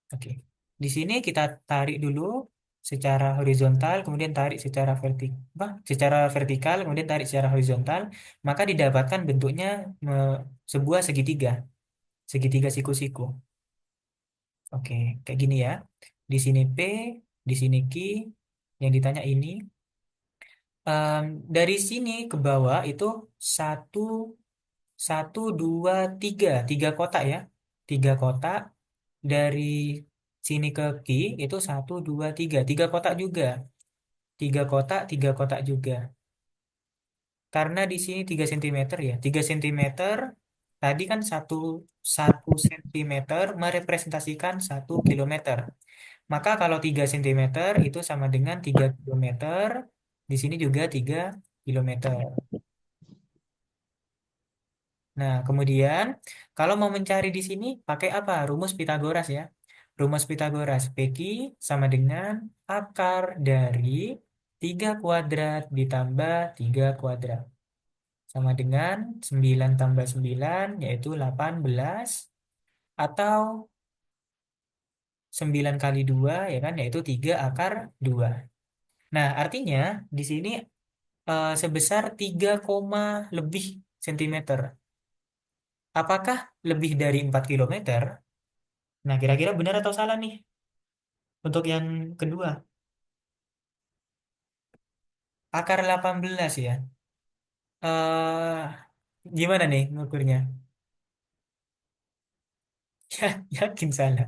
Oke. Di sini kita tarik dulu secara horizontal, kemudian tarik secara secara vertikal, kemudian tarik secara horizontal, maka didapatkan bentuknya sebuah segitiga, segitiga siku-siku. Oke, kayak gini ya. Di sini P, di sini Q, yang ditanya ini. Em, dari sini ke bawah itu satu, satu, dua, tiga kotak ya, tiga kotak. Dari sini ke Q itu satu, dua, tiga kotak juga, tiga kotak juga. Karena di sini 3 cm ya, 3 cm. Tadi kan satu sentimeter merepresentasikan 1 kilometer. Maka kalau 3 cm itu sama dengan 3 kilometer. Di sini juga 3 kilometer. Nah, kemudian kalau mau mencari di sini pakai apa? Rumus Pitagoras ya. Rumus Pitagoras PQ sama dengan akar dari 3 kuadrat ditambah 3 kuadrat. Sama dengan 9 tambah 9 yaitu 18 atau 9 kali 2 ya kan yaitu 3 akar 2. Nah, artinya di sini sebesar 3, lebih sentimeter. Apakah lebih dari 4 kilometer? Nah, kira-kira benar atau salah nih untuk yang kedua? Akar 18 ya. eh Gimana nih ngukurnya? Ya, yakin salah.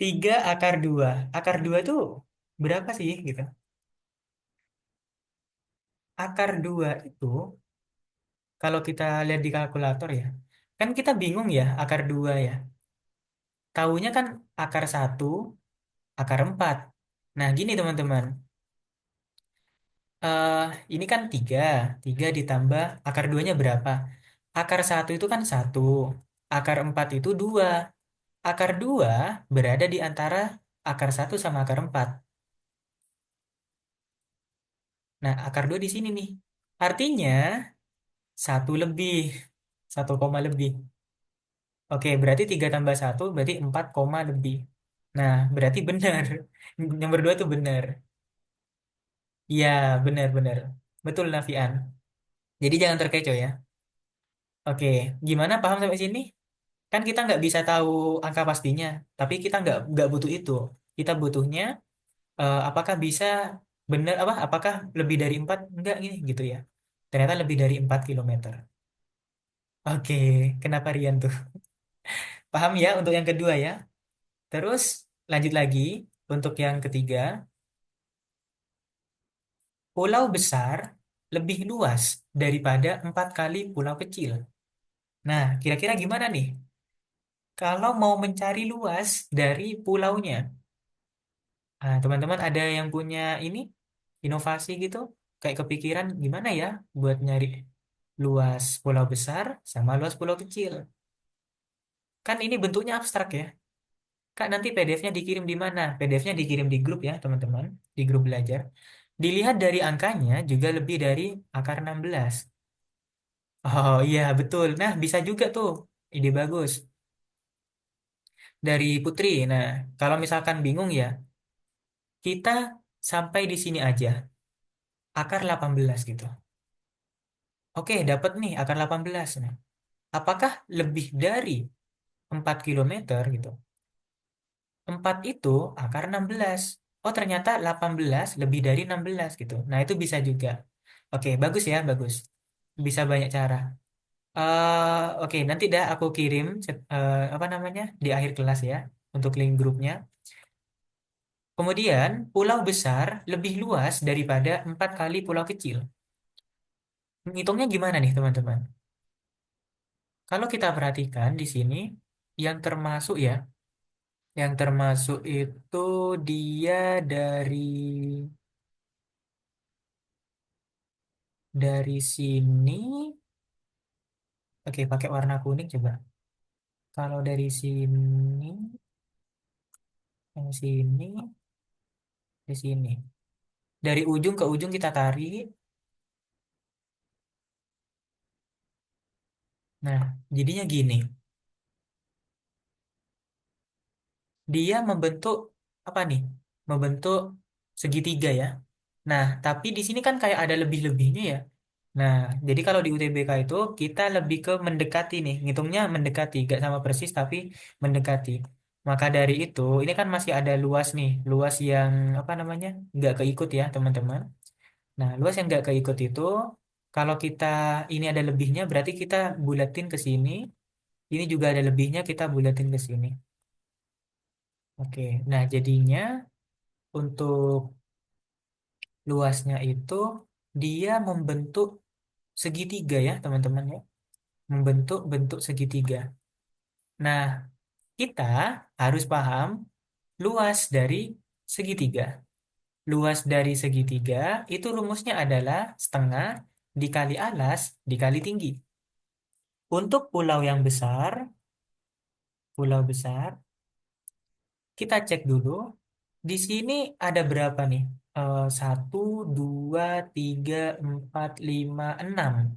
3 akar 2. Akar 2 itu berapa sih gitu? Akar 2 itu kalau kita lihat di kalkulator ya. Kan kita bingung ya akar 2 ya. Taunya kan akar 1, akar 4. Nah, gini teman-teman. eh ini kan 3, 3 ditambah akar 2-nya berapa? Akar 1 itu kan 1, akar 4 itu 2. Akar 2 berada di antara akar 1 sama akar 4. Nah, akar 2 di sini nih. Artinya 1 lebih, 1 koma lebih. Oke, berarti 3 tambah 1 berarti 4 koma lebih. Nah, berarti benar. Nomor 2 itu benar. Iya, benar-benar. Betul, Nafian. Jadi jangan terkecoh ya. Oke, gimana paham sampai sini? Kan kita nggak bisa tahu angka pastinya, tapi kita nggak butuh itu. Kita butuhnya apakah bisa benar apa? Apakah lebih dari 4? Enggak gini gitu ya. Ternyata lebih dari 4 kilometer. Oke, kenapa Rian tuh? Paham ya untuk yang kedua ya. Terus lanjut lagi untuk yang ketiga, pulau besar lebih luas daripada 4 kali pulau kecil. Nah, kira-kira gimana nih? Kalau mau mencari luas dari pulaunya, teman-teman ada yang punya ini inovasi gitu? Kayak kepikiran gimana ya buat nyari luas pulau besar sama luas pulau kecil? Kan ini bentuknya abstrak ya. Kak, nanti PDF-nya dikirim di mana? PDF-nya dikirim di grup ya, teman-teman. Di grup belajar. Dilihat dari angkanya juga lebih dari akar 16. Oh iya, betul. Nah, bisa juga tuh. Ide bagus. Dari Putri. Nah, kalau misalkan bingung ya, kita sampai di sini aja. Akar 18 gitu. Oke, dapat nih akar 18. Nah, apakah lebih dari 4 kilometer gitu? 4 itu akar 16. Oh, ternyata 18 lebih dari 16 gitu. Nah, itu bisa juga. Oke, bagus ya, bagus. Bisa banyak cara. Oke, nanti dah aku kirim apa namanya di akhir kelas ya untuk link grupnya. Kemudian pulau besar lebih luas daripada 4 kali pulau kecil. Hitungnya gimana nih teman-teman? Kalau kita perhatikan di sini yang termasuk ya, yang termasuk itu dia dari sini. Oke, pakai warna kuning coba. Kalau dari sini, yang sini, di sini. Dari ujung ke ujung kita tarik. Nah, jadinya gini. Dia membentuk apa nih? Membentuk segitiga ya. Nah, tapi di sini kan kayak ada lebih-lebihnya ya. Nah, jadi kalau di UTBK itu kita lebih ke mendekati nih, ngitungnya mendekati, gak sama persis tapi mendekati. Maka dari itu, ini kan masih ada luas nih, luas yang apa namanya, nggak keikut ya teman-teman. Nah, luas yang nggak keikut itu, kalau kita ini ada lebihnya, berarti kita bulatin ke sini. Ini juga ada lebihnya, kita bulatin ke sini. Oke, nah jadinya untuk luasnya itu dia membentuk segitiga ya teman-teman ya. Membentuk bentuk segitiga. Nah, kita harus paham luas dari segitiga. Luas dari segitiga itu rumusnya adalah setengah dikali alas dikali tinggi. Untuk pulau besar, kita cek dulu. Di sini ada berapa nih? 1, 2, 3, 4, 5, 6.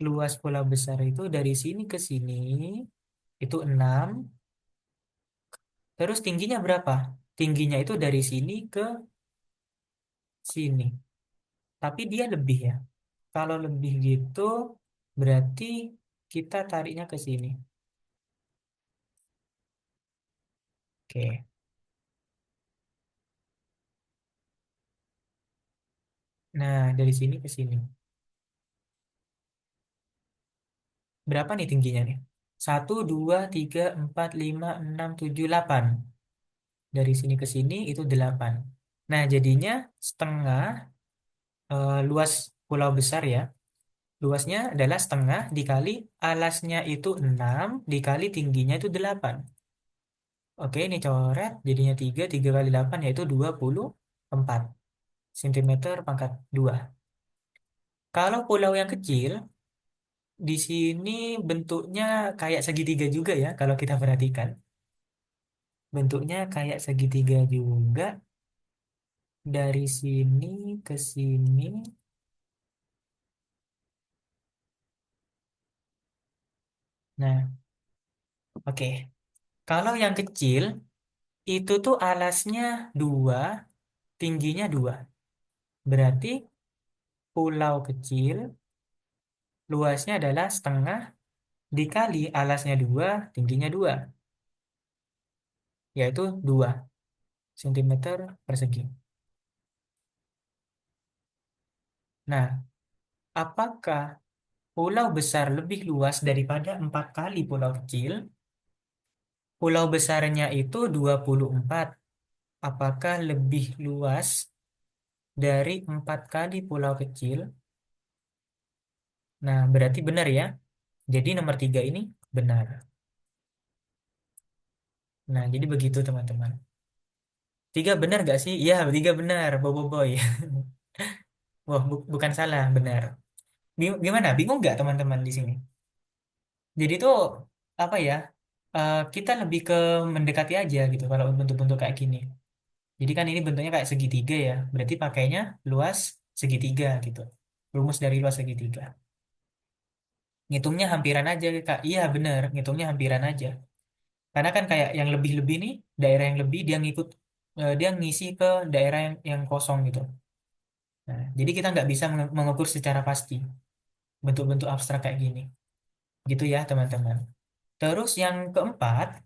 Luas pulau besar itu dari sini ke sini itu 6. Terus tingginya berapa? Tingginya itu dari sini ke sini. Tapi dia lebih ya. Kalau lebih gitu berarti kita tariknya ke sini. Oke. Nah, dari sini ke sini. Berapa nih tingginya nih? 1, 2, 3, 4, 5, 6, 7, 8. Dari sini ke sini itu 8. Nah, jadinya setengah luas pulau besar ya. Luasnya adalah setengah dikali alasnya itu 6 dikali tingginya itu 8. Oke, ini coret jadinya 3, 3 kali 8 yaitu 24 cm pangkat 2. Kalau pulau yang kecil, di sini bentuknya kayak segitiga juga ya kalau kita perhatikan. Bentuknya kayak segitiga juga dari sini ke sini. Nah, oke. Kalau yang kecil itu tuh alasnya 2, tingginya 2. Berarti pulau kecil luasnya adalah setengah dikali alasnya 2, tingginya 2, yaitu 2 cm persegi. Nah, apakah pulau besar lebih luas daripada 4 kali pulau kecil? Pulau besarnya itu 24. Apakah lebih luas dari 4 kali pulau kecil? Nah, berarti benar ya. Jadi nomor 3 ini benar. Nah, jadi begitu teman-teman. 3 benar gak sih? Iya, 3 benar, Bobo Boy. Wah, bukan salah, benar. Gimana? Bingung nggak teman-teman di sini? Jadi itu apa ya? Kita lebih ke mendekati aja gitu kalau bentuk-bentuk kayak gini. Jadi kan ini bentuknya kayak segitiga ya. Berarti pakainya luas segitiga gitu. Rumus dari luas segitiga. Ngitungnya hampiran aja, Kak. Iya, bener. Ngitungnya hampiran aja. Karena kan kayak yang lebih-lebih nih, daerah yang lebih dia dia ngisi ke daerah yang kosong gitu. Nah, jadi kita nggak bisa mengukur secara pasti bentuk-bentuk abstrak kayak gini. Gitu ya, teman-teman. Terus yang keempat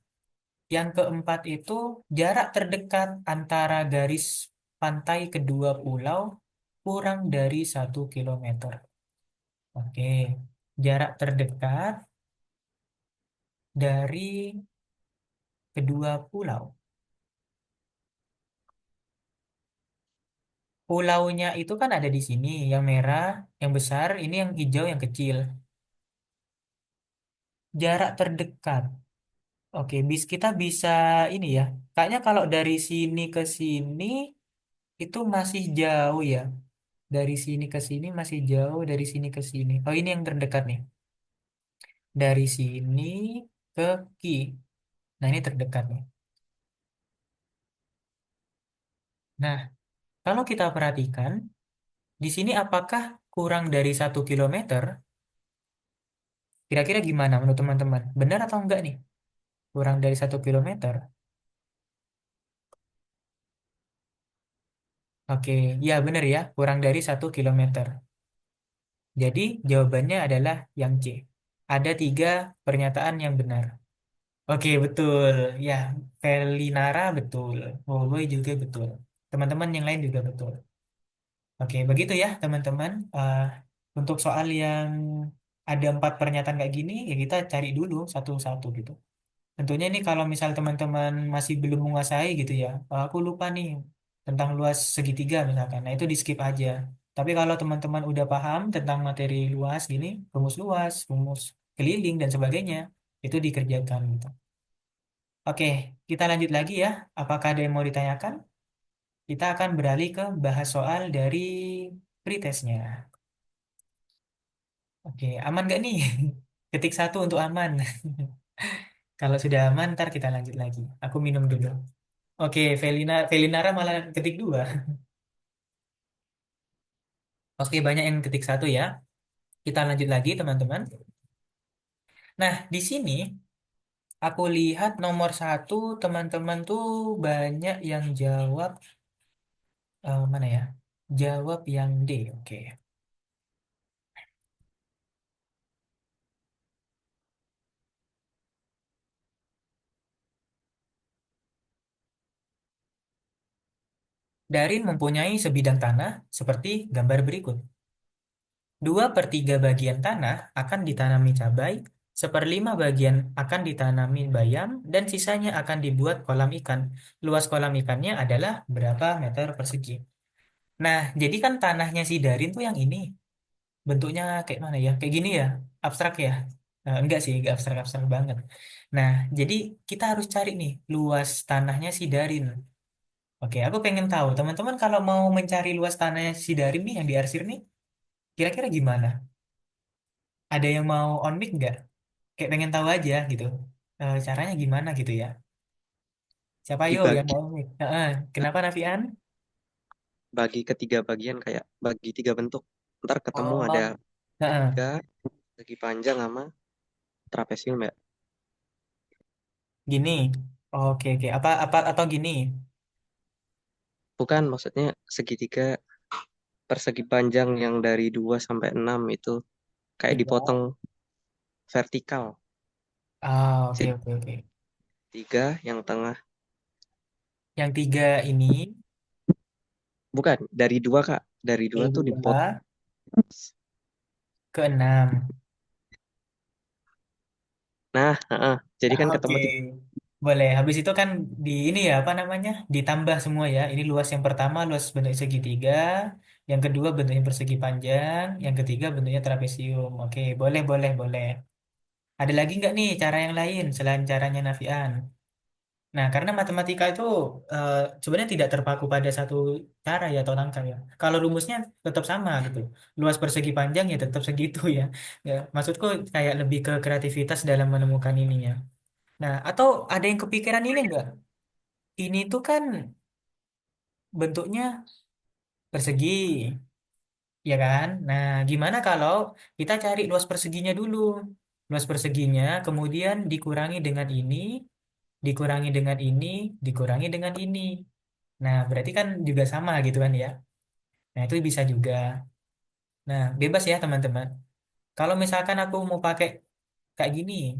itu jarak terdekat antara garis pantai kedua pulau kurang dari 1 kilometer. Oke. Jarak terdekat dari kedua pulau. Pulaunya itu kan ada di sini, yang merah, yang besar, ini yang hijau, yang kecil. Jarak terdekat. Oke, kita bisa ini ya. Kayaknya kalau dari sini ke sini itu masih jauh ya. Dari sini ke sini masih jauh, dari sini ke sini. Oh, ini yang terdekat nih. Dari sini ke Ki. Nah, ini terdekat nih. Nah, kalau kita perhatikan, di sini apakah kurang dari 1 kilometer? Kira-kira gimana menurut teman-teman? Benar atau enggak nih? Kurang dari 1 kilometer? Oke, ya benar ya. Kurang dari 1 kilometer. Jadi jawabannya adalah yang C. Ada 3 pernyataan yang benar. Oke, betul. Ya, Felinara betul. Boboiboy juga betul. Teman-teman yang lain juga betul. Oke, begitu ya teman-teman. Untuk soal yang ada 4 pernyataan kayak gini, ya kita cari dulu satu-satu gitu. Tentunya ini kalau misal teman-teman masih belum menguasai gitu ya, aku lupa nih tentang luas segitiga misalkan. Nah, itu di skip aja. Tapi kalau teman-teman udah paham tentang materi luas gini, rumus, rumus keliling dan sebagainya, itu dikerjakan gitu. Oke, kita lanjut lagi ya. Apakah ada yang mau ditanyakan? Kita akan beralih ke bahas soal dari pretestnya. Oke, aman gak nih? Ketik satu untuk aman. Kalau sudah aman, ntar kita lanjut lagi. Aku minum dulu. Oke, Felinara malah ketik 2. Oke, banyak yang ketik satu ya. Kita lanjut lagi, teman-teman. Nah, di sini aku lihat nomor 1, teman-teman tuh banyak yang jawab, mana ya? Jawab yang D, oke. Darin mempunyai sebidang tanah seperti gambar berikut. 2/3 bagian tanah akan ditanami cabai, 1/5 bagian akan ditanami bayam, dan sisanya akan dibuat kolam ikan. Luas kolam ikannya adalah berapa meter persegi? Nah, jadi kan tanahnya si Darin tuh yang ini. Bentuknya kayak mana ya? Kayak gini ya? Abstrak ya? Enggak sih, enggak abstrak-abstrak banget. Nah, jadi kita harus cari nih luas tanahnya si Darin. Oke, aku pengen tahu, teman-teman kalau mau mencari luas tanahnya si Darin nih yang diarsir nih, kira-kira gimana? Ada yang mau on mic nggak? Kayak pengen tahu aja gitu. Caranya gimana gitu ya? Siapa yo yang Dibagi mau mic? Kenapa Nafian? bagi ketiga bagian kayak bagi tiga bentuk. Ntar ketemu ada Oh, tiga segi panjang sama trapesium ya. gini. Oke, oke. Apa atau gini? Bukan maksudnya segitiga persegi panjang yang dari 2 sampai 6 itu kayak Iya. dipotong vertikal. Oke, Jadi oke, oke. tiga yang tengah Yang 3 ini bukan dari 2 Kak. Dari 2 dari tuh 2 dipotong. ke 6. Nah, jadi kan Oke, ketemu boleh. Habis itu kan di ini ya apa namanya? Ditambah semua ya. Ini luas yang pertama luas bentuk segitiga, yang kedua bentuknya persegi panjang, yang ketiga bentuknya trapesium. Oke, boleh, boleh, boleh. Ada lagi nggak nih cara yang lain selain caranya Nafian? Nah, karena matematika itu sebenarnya tidak terpaku pada satu cara ya atau langkah ya. Kalau rumusnya tetap sama gitu. Luas persegi panjang ya tetap segitu ya. Ya, maksudku kayak lebih ke kreativitas dalam menemukan ininya. Nah, atau ada yang kepikiran ini enggak? Ini tuh kan bentuknya persegi, ya kan? Nah, gimana kalau kita cari luas perseginya dulu? Luas perseginya kemudian dikurangi dengan ini, dikurangi dengan ini, dikurangi dengan ini. Nah, berarti kan juga sama gitu kan ya. Nah, itu bisa juga. Nah, bebas ya teman-teman. Kalau misalkan aku mau pakai kayak gini,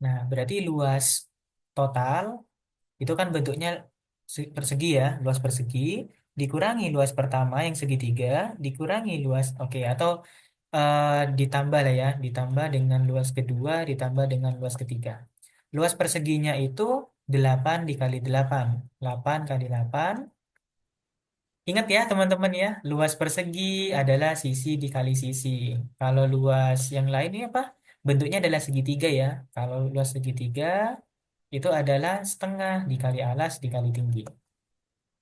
nah berarti luas total itu kan bentuknya persegi ya, luas persegi, dikurangi luas pertama yang segitiga, dikurangi luas, oke, atau ditambah lah ya, ditambah dengan luas kedua, ditambah dengan luas ketiga. Luas perseginya itu 8 dikali 8. 8 kali 8. Ingat ya teman-teman ya, luas persegi adalah sisi dikali sisi. Kalau luas yang lain ini apa? Bentuknya adalah segitiga ya. Kalau luas segitiga itu adalah setengah dikali alas dikali tinggi.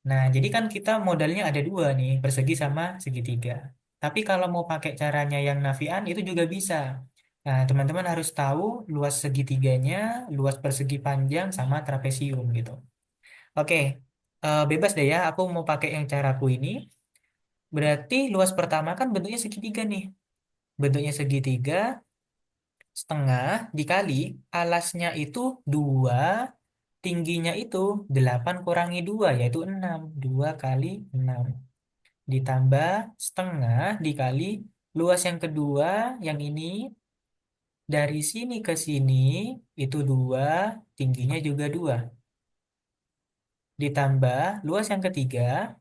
Nah, jadi kan kita modalnya ada dua nih, persegi sama segitiga. Tapi kalau mau pakai caranya yang nafian itu juga bisa. Nah, teman-teman harus tahu luas segitiganya, luas persegi panjang sama trapesium gitu. Oke, bebas deh ya, aku mau pakai yang caraku ini. Berarti luas pertama kan bentuknya segitiga nih. Bentuknya segitiga, setengah dikali alasnya itu 2, tingginya itu 8 kurangi 2 yaitu 6. 2 kali 6. Ditambah setengah dikali luas yang kedua, yang ini dari sini ke sini itu 2, tingginya juga 2. Ditambah luas yang ketiga,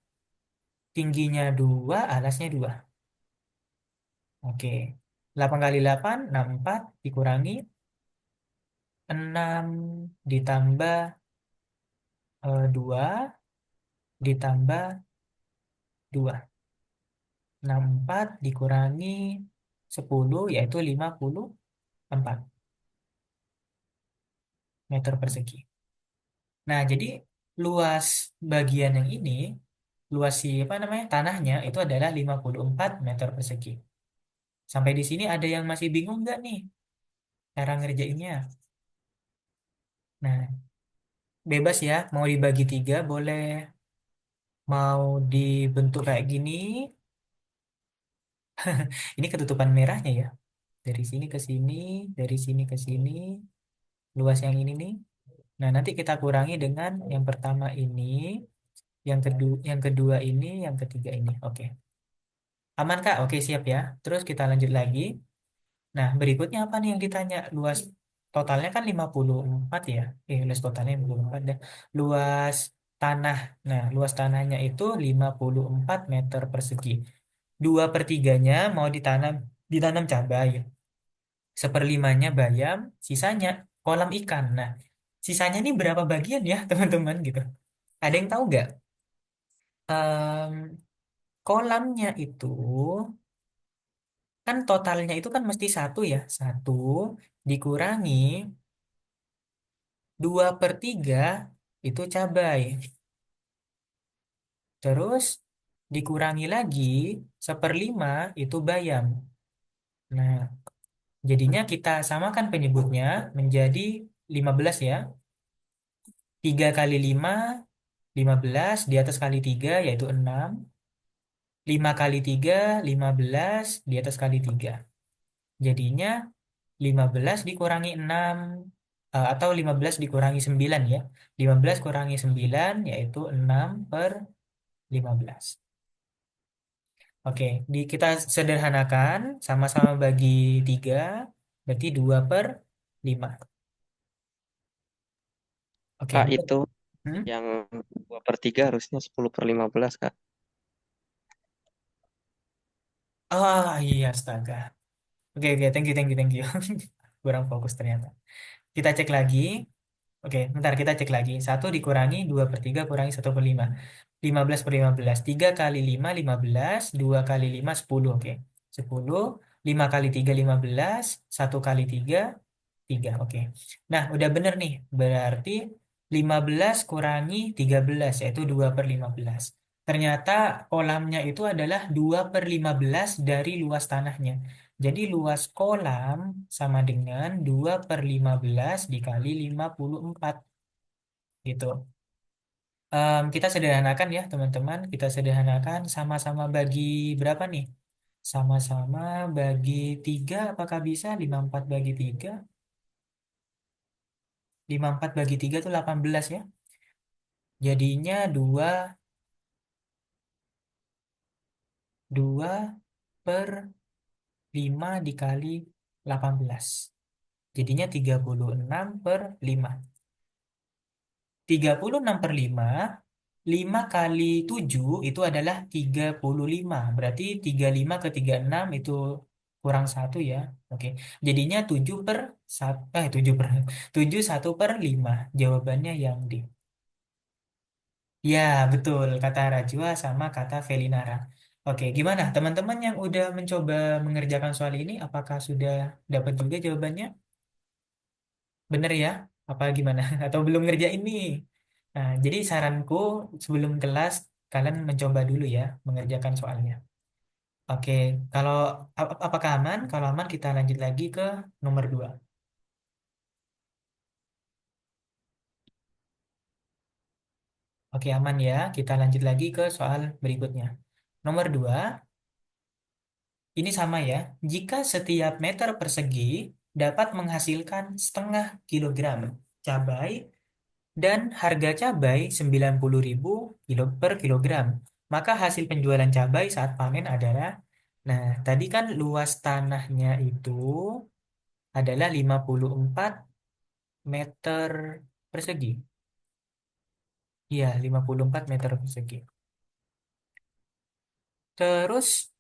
tingginya 2, alasnya 2. Oke. 8 kali 8, 64 dikurangi 6 ditambah 2 ditambah 2. 64 dikurangi 10 yaitu 54 meter persegi. Nah, jadi luas bagian yang ini, luas si apa namanya tanahnya itu adalah 54 meter persegi. Sampai di sini ada yang masih bingung nggak nih cara ngerjainnya? Nah, bebas ya, mau dibagi 3 boleh, mau dibentuk kayak gini. Ini ketutupan merahnya ya. Dari sini ke sini, dari sini ke sini, luas yang ini nih. Nah, nanti kita kurangi dengan yang pertama ini, yang kedua ini, yang ketiga ini. Oke. Aman Kak? Oke, siap ya. Terus kita lanjut lagi. Nah, berikutnya apa nih yang ditanya? Luas totalnya kan 54 ya. Luas totalnya 54 dah. Luas tanah. Nah, luas tanahnya itu 54 meter persegi. 2/3-nya mau ditanam cabai. 1/5-nya bayam, sisanya kolam ikan. Nah, sisanya ini berapa bagian ya, teman-teman gitu? Ada yang tahu nggak? Em, kolamnya itu kan totalnya itu kan mesti 1 ya. 1 dikurangi 2/3 itu cabai. Terus dikurangi lagi 1/5 itu bayam. Nah, jadinya kita samakan penyebutnya menjadi 15 ya. 3 kali 5, 15 di atas kali 3 yaitu 6. 5 kali 3, 15 di atas kali 3. Jadinya 15 dikurangi 6 atau 15 dikurangi 9 ya. 15 kurangi 9 yaitu 6/15. Oke, kita sederhanakan sama-sama bagi 3 berarti 2/5. Oke, Kak, betul. itu Hmm? yang 2/3 harusnya 10/15, Kak. Ah, iya, astaga. Oke, oke, thank you, thank you, thank you. Kurang fokus ternyata. Kita cek lagi. Oke, bentar kita cek lagi. 1 dikurangi 2/3 kurangi 1/5. 15/15. 3 kali 5, 15. 2 kali 5, 10. Oke. 10. 5 kali 3, 15. 1 kali 3, 3. Oke. Nah, udah bener nih. Berarti 15 kurangi 13, yaitu 2/15. Ternyata kolamnya itu adalah 2/15 dari luas tanahnya. Jadi luas kolam sama dengan 2/15 dikali 54. Gitu. Kita sederhanakan ya teman-teman. Kita sederhanakan sama-sama bagi berapa nih? Sama-sama bagi 3. Apakah bisa? 54 bagi 3. 54 bagi 3 itu 18 ya. Jadinya 2/5 dikali 18. Jadinya 36/5. 36/5, 5 kali 7 itu adalah 35. Berarti 35 ke 36 itu kurang 1 ya. Oke. Jadinya 7 per 1, 7 per 7 1/5. Jawabannya yang D. Ya, betul. Kata Rajwa sama kata Felinara. Oke, gimana teman-teman yang udah mencoba mengerjakan soal ini? Apakah sudah dapat juga jawabannya? Bener ya? Apa gimana? Atau belum ngerjain nih? Nah, jadi saranku sebelum kelas kalian mencoba dulu ya mengerjakan soalnya. Oke, kalau apakah aman? Kalau aman kita lanjut lagi ke nomor 2. Oke, aman ya. Kita lanjut lagi ke soal berikutnya. Nomor 2, ini sama ya. Jika setiap meter persegi dapat menghasilkan setengah kilogram cabai dan harga cabai 90.000 per kilogram, maka hasil penjualan cabai saat panen adalah, nah tadi kan luas tanahnya itu adalah 54 meter persegi. Iya, 54 meter persegi. Terus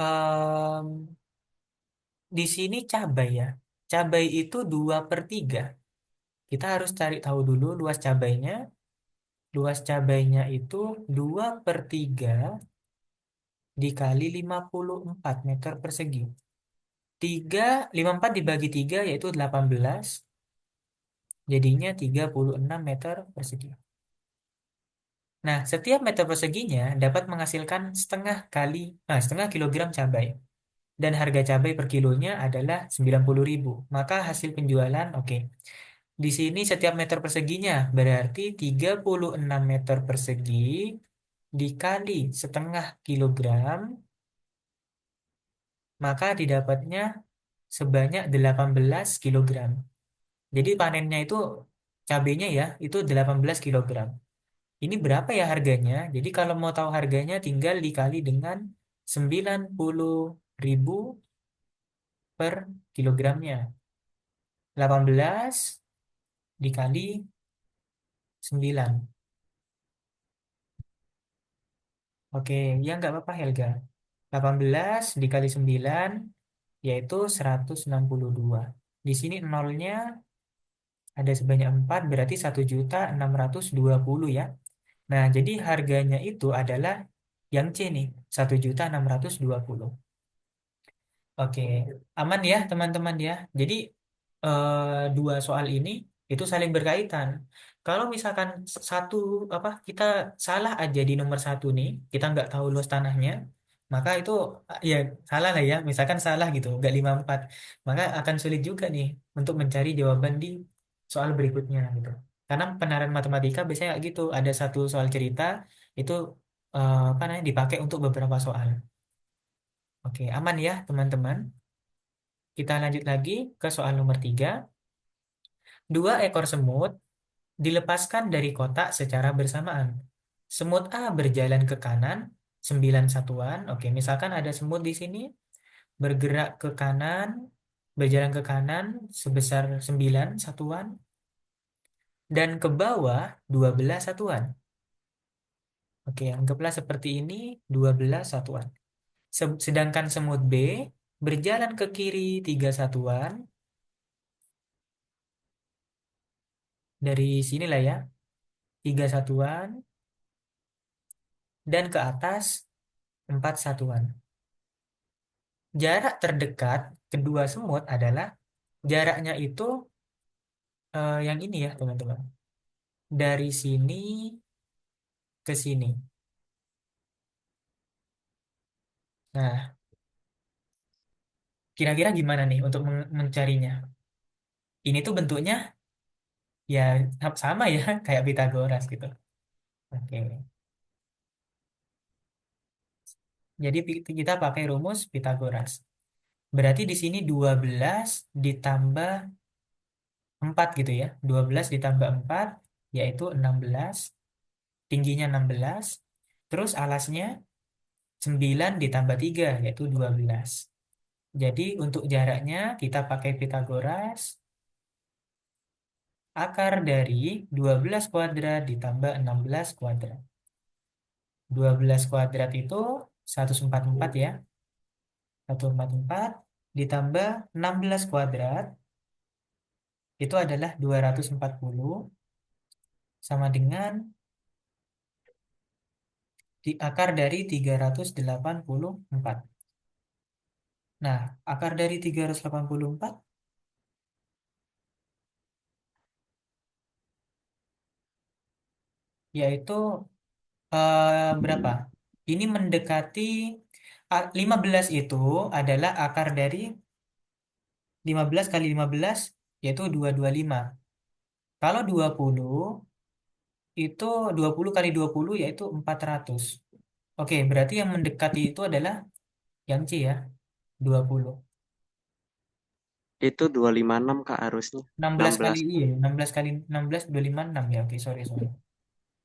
em, di sini cabai ya. Cabai itu 2/3. Kita harus cari tahu dulu luas cabainya. Luas cabainya itu 2/3 dikali 54 meter persegi. 54 dibagi 3 yaitu 18. Jadinya 36 meter persegi. Nah, setiap meter perseginya dapat menghasilkan setengah kilogram cabai. Dan harga cabai per kilonya adalah 90.000. Maka hasil penjualan, oke. Di sini setiap meter perseginya berarti 36 meter persegi dikali setengah kilogram, maka didapatnya sebanyak 18 kilogram. Jadi panennya itu cabainya ya, itu 18 kilogram. Ini berapa ya harganya? Jadi kalau mau tahu harganya tinggal dikali dengan 90.000 per kilogramnya. 18 dikali 9. Oke, ya nggak apa-apa Helga. 18 dikali 9 yaitu 162. Di sini nolnya ada sebanyak 4 berarti 1.620 ya. Nah, jadi harganya itu adalah yang C nih, 1.620. Oke, aman ya teman-teman ya. Jadi dua soal ini itu saling berkaitan. Kalau misalkan satu apa kita salah aja di nomor 1 nih, kita nggak tahu luas tanahnya, maka itu ya salah lah ya. Misalkan salah gitu, nggak 54, maka akan sulit juga nih untuk mencari jawaban di soal berikutnya gitu. Karena penerapan matematika biasanya kayak gitu, ada satu soal cerita itu apa namanya dipakai untuk beberapa soal. Oke, aman ya teman-teman. Kita lanjut lagi ke soal nomor 3. 2 ekor semut dilepaskan dari kotak secara bersamaan. Semut A berjalan ke kanan 9 satuan. Oke, misalkan ada semut di sini bergerak ke kanan, berjalan ke kanan sebesar 9 satuan dan ke bawah 12 satuan. Oke, anggaplah seperti ini 12 satuan. Sedangkan semut B berjalan ke kiri 3 satuan. Dari sinilah ya, 3 satuan dan ke atas 4 satuan. Jarak terdekat kedua semut adalah jaraknya itu yang ini ya teman-teman. Dari sini ke sini. Nah, kira-kira gimana nih untuk mencarinya? Ini tuh bentuknya ya sama ya kayak Pitagoras gitu. Oke. Jadi kita pakai rumus Pitagoras. Berarti di sini 12 ditambah 4 gitu ya. 12 ditambah 4 yaitu 16. Tingginya 16. Terus alasnya 9 ditambah 3 yaitu 12. Jadi untuk jaraknya kita pakai Pitagoras. Akar dari 12 kuadrat ditambah 16 kuadrat. 12 kuadrat itu 144 ya. 144 ditambah 16 kuadrat, itu adalah 240, sama dengan di akar dari 384. Nah, akar dari 384 yaitu berapa? Ini mendekati 15 itu adalah akar dari 15 kali 15 yaitu 225. Kalau 20 itu 20 kali 20 yaitu 400. Oke, berarti yang mendekati itu adalah yang C ya, 20. Itu 256 Kak harusnya. 16 kali 16 iya, 16 kali 16 256 ya. Oke, sorry sorry.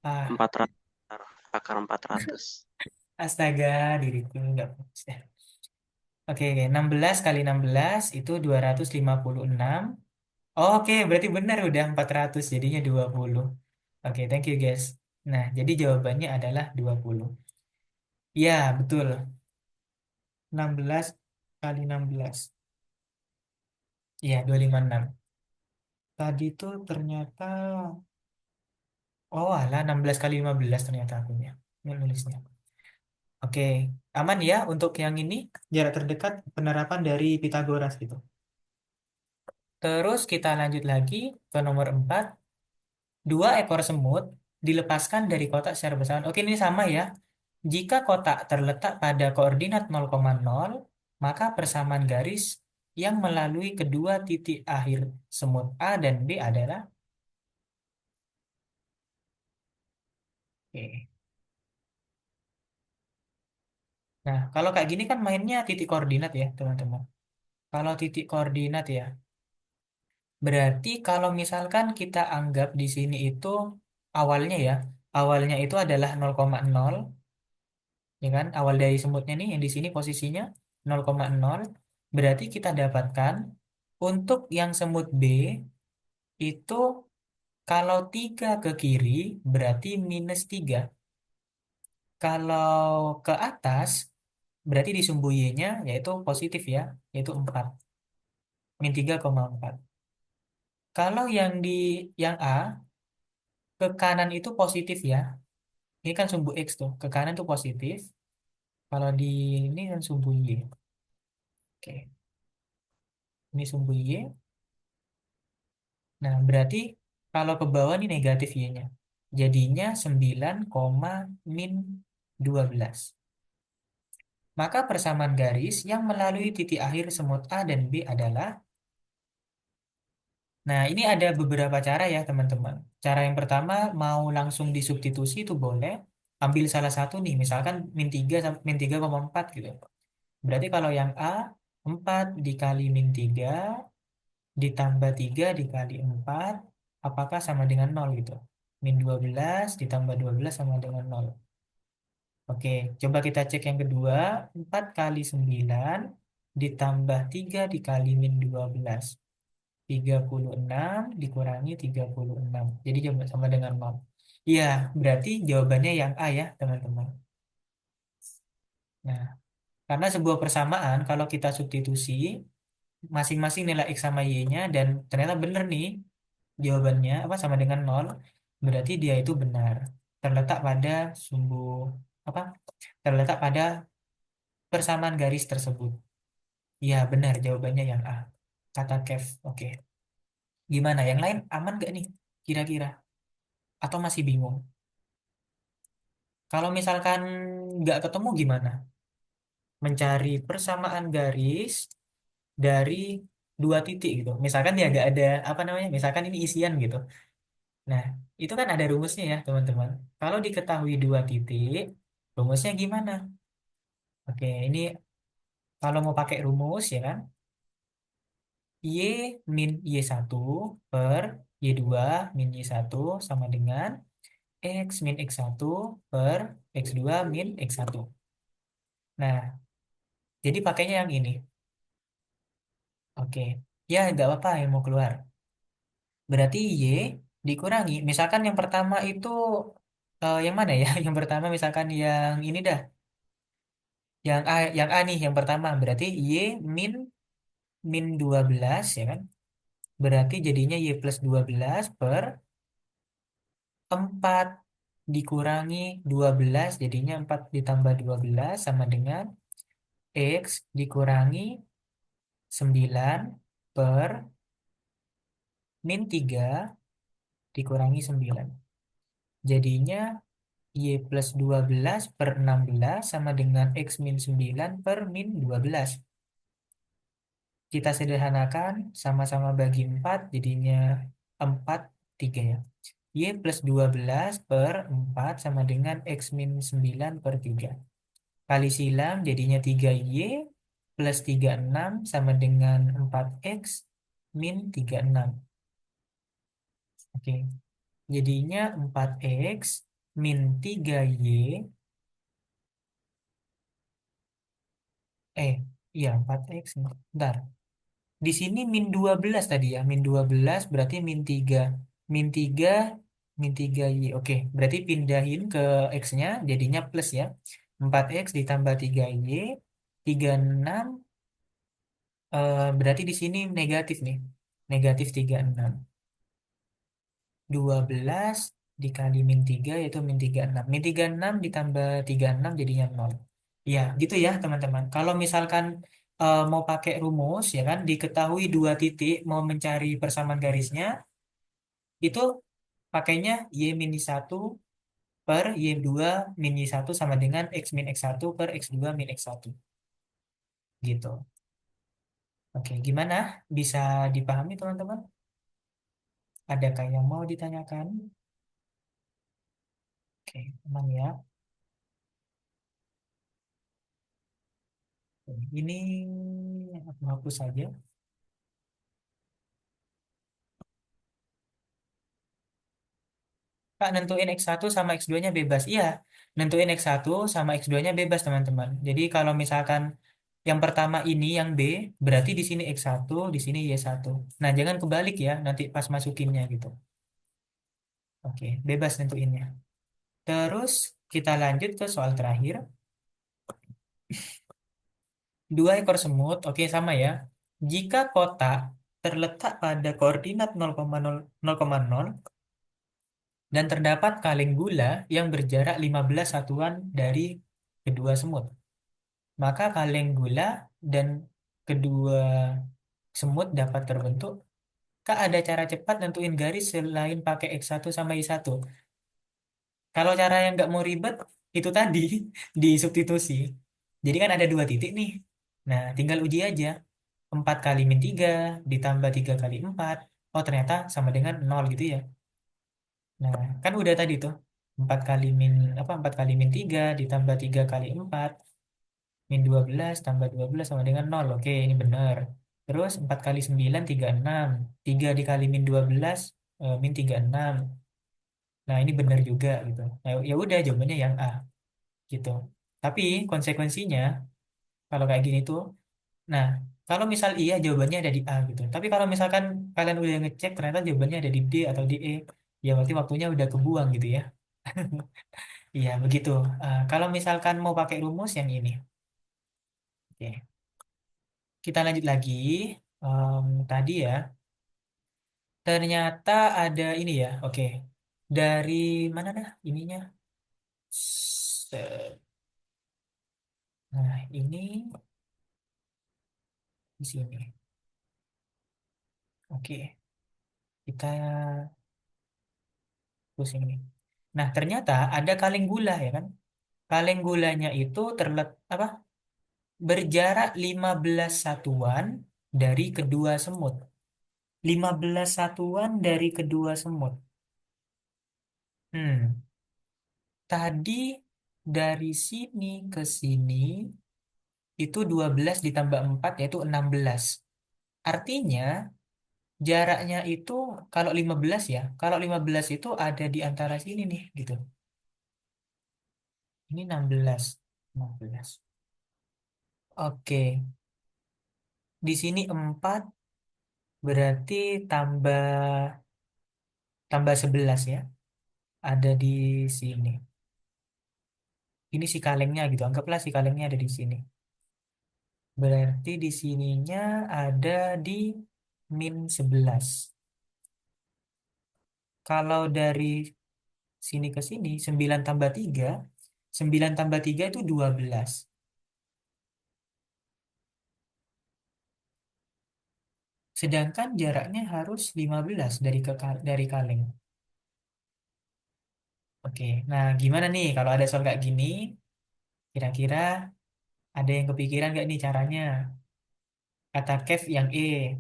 Ah, 400 akar 400. astaga, diriku nggak fokus ya. Oke, oke, 16 kali 16 itu 256. Oke, berarti benar udah 400 jadinya 20. Oke, thank you guys. Nah, jadi jawabannya adalah 20. Ya, betul. 16 kali 16. Iya, 256. Tadi tuh ternyata, oh alah 16 kali 15 ternyata akunya. Ini nulisnya. Oke, aman ya untuk yang ini, jarak terdekat penerapan dari Pitagoras gitu. Terus kita lanjut lagi ke nomor 4. Dua ekor semut dilepaskan dari kotak secara bersamaan. Oke, ini sama ya. Jika kotak terletak pada koordinat 0,0, maka persamaan garis yang melalui kedua titik akhir semut A dan B adalah. Oke. Nah, kalau kayak gini kan mainnya titik koordinat ya, teman-teman. Kalau titik koordinat ya, berarti kalau misalkan kita anggap di sini itu awalnya ya, awalnya itu adalah 0,0, ya kan? Awal dari semutnya nih yang di sini posisinya 0,0, berarti kita dapatkan untuk yang semut B itu kalau 3 ke kiri berarti -3. Kalau ke atas berarti di sumbu Y-nya yaitu positif ya, yaitu 4, -3,4. Kalau yang A ke kanan itu positif ya. Ini kan sumbu X tuh, ke kanan itu positif. Kalau di ini kan sumbu Y. Oke, ini sumbu Y. Nah, berarti kalau ke bawah ini negatif Y-nya. Jadinya 9, min 12. Maka persamaan garis yang melalui titik akhir semut A dan B adalah. Nah, ini ada beberapa cara ya, teman-teman. Cara yang pertama, mau langsung disubstitusi itu boleh. Ambil salah satu nih, misalkan -3 sampai -3,4 gitu. Berarti kalau yang A, 4 dikali -3 ditambah 3 dikali 4, apakah sama dengan 0 gitu. -12 ditambah 12 sama dengan 0. Oke, coba kita cek yang kedua. 4 kali 9 ditambah 3 dikali -12. 36 dikurangi 36. Jadi coba sama dengan 0. Iya, berarti jawabannya yang A ya, teman-teman. Nah, karena sebuah persamaan, kalau kita substitusi, masing-masing nilai X sama Y-nya, dan ternyata benar nih, jawabannya apa sama dengan 0, berarti dia itu benar. Terletak pada sumbu, apa? Terletak pada persamaan garis tersebut. Iya, benar jawabannya yang A. Kata Kev. Oke. Gimana? Yang lain aman gak nih? Kira-kira? Atau masih bingung? Kalau misalkan nggak ketemu gimana? Mencari persamaan garis dari dua titik gitu. Misalkan ya nggak ada apa namanya? Misalkan ini isian gitu. Nah, itu kan ada rumusnya ya, teman-teman. Kalau diketahui dua titik, rumusnya gimana? Oke, ini kalau mau pakai rumus ya kan, Y min Y1 per Y2 min Y1 sama dengan X min X1 per X2 min X1. Nah, jadi pakainya yang ini. Oke, ya nggak apa-apa yang mau keluar. Berarti Y dikurangi. Misalkan yang pertama itu yang mana ya? Yang pertama misalkan yang ini dah. Yang A nih yang pertama. Berarti Y min min 12 ya kan. Berarti jadinya Y plus 12 per 4 dikurangi 12, jadinya 4 ditambah 12 sama dengan X dikurangi 9 per min 3 dikurangi 9. Jadinya Y plus 12 per 16 sama dengan X min 9 per min 12. Kita sederhanakan, sama-sama bagi 4, jadinya 4, 3 ya. Y plus 12 per 4 sama dengan X min 9 per 3. Kali silang jadinya 3Y plus 36 sama dengan 4X min 36. Oke, jadinya 4X min 3Y, iya 4X, bentar. Di sini min 12 tadi ya, min 12 berarti min 3. Min 3, min 3Y. Oke, berarti pindahin ke X-nya jadinya plus ya. 4X ditambah 3Y, 36, berarti di sini negatif nih. Negatif 36. 12 dikali min 3 yaitu min 36. Min 36 ditambah 36 jadinya 0. Ya, gitu ya teman-teman. Kalau misalkan mau pakai rumus ya kan, diketahui dua titik, mau mencari persamaan garisnya, itu pakainya Y min 1 per Y2 min Y1 sama dengan X min X1 per X2 min X1. Gitu. Oke, gimana? Bisa dipahami teman-teman? Adakah yang mau ditanyakan? Oke, aman ya. Ini aku hapus saja. Kak, nentuin X1 sama X2-nya bebas. Iya, nentuin X1 sama X2-nya bebas, teman-teman. Jadi kalau misalkan yang pertama ini yang B, berarti di sini X1, di sini Y1. Nah, jangan kebalik ya, nanti pas masukinnya gitu. Oke, bebas nentuinnya. Terus kita lanjut ke soal terakhir. 2 ekor semut, oke sama ya. Jika kotak terletak pada koordinat 0,0 dan terdapat kaleng gula yang berjarak 15 satuan dari kedua semut, maka kaleng gula dan kedua semut dapat terbentuk. Kak, ada cara cepat nentuin garis selain pakai X1 sama Y1? Kalau cara yang nggak mau ribet, itu tadi di substitusi. Jadi kan ada dua titik nih. Nah, tinggal uji aja. 4 kali min 3 ditambah 3 kali 4. Oh, ternyata sama dengan 0 gitu ya. Nah, kan udah tadi tuh. 4 kali min apa 4 kali min 3 ditambah 3 kali 4 min 12 tambah 12 sama dengan 0. Oke, ini benar. Terus 4 kali 9 36. 3 dikali min 12 min 36. Nah, ini benar juga gitu. Nah, ya udah jawabannya yang A gitu. Tapi konsekuensinya kalau kayak gini tuh, nah, kalau misal iya jawabannya ada di A gitu. Tapi kalau misalkan kalian udah ngecek ternyata jawabannya ada di D atau di E, ya berarti waktunya udah kebuang gitu ya. Iya, begitu. Kalau misalkan mau pakai rumus yang ini. Oke. Kita lanjut lagi. Tadi ya, ternyata ada ini ya. Oke. Dari mana dah ininya? Nah, ini di sini. Oke. Kita pusing ini. Nah, ternyata ada kaleng gula ya kan? Kaleng gulanya itu apa? Berjarak 15 satuan dari kedua semut. 15 satuan dari kedua semut. Hmm, tadi dari sini ke sini itu 12 ditambah 4 yaitu 16. Artinya jaraknya itu kalau 15 ya, kalau 15 itu ada di antara sini nih gitu. Ini 16. 16. Oke, di sini 4 berarti tambah tambah 11 ya. Ada di sini. Ini si kalengnya gitu. Anggaplah si kalengnya ada di sini. Berarti di sininya ada di min 11. Kalau dari sini ke sini, 9 tambah 3, 9 tambah 3 itu 12. Sedangkan jaraknya harus 15 dari kaleng. Oke, nah gimana nih kalau ada soal kayak gini? Kira-kira ada yang kepikiran nggak nih caranya? Kata Kev yang E.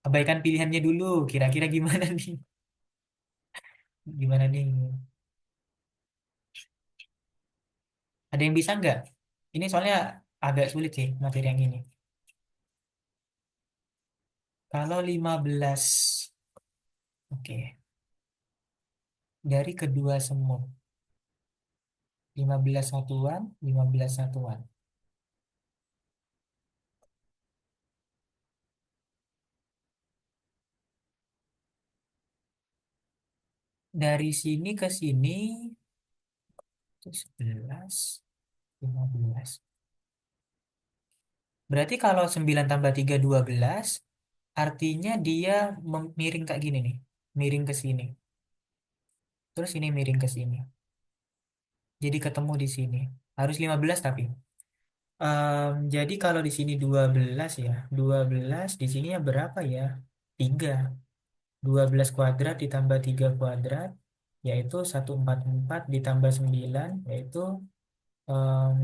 Abaikan pilihannya dulu. Kira-kira gimana nih? Gimana nih? Ada yang bisa nggak? Ini soalnya agak sulit sih materi yang ini. Kalau 15, oke, dari kedua semut, 15 satuan, 15 satuan. Dari sini ke sini, itu 11, 15. Berarti kalau 9 tambah 3, 12, artinya dia miring kayak gini nih. Miring ke sini. Terus ini miring ke sini. Jadi ketemu di sini. Harus 15 tapi. Jadi kalau di sini 12 ya. 12 di sini ya berapa ya? 3. 12 kuadrat ditambah 3 kuadrat. Yaitu 144 ditambah 9. Yaitu em,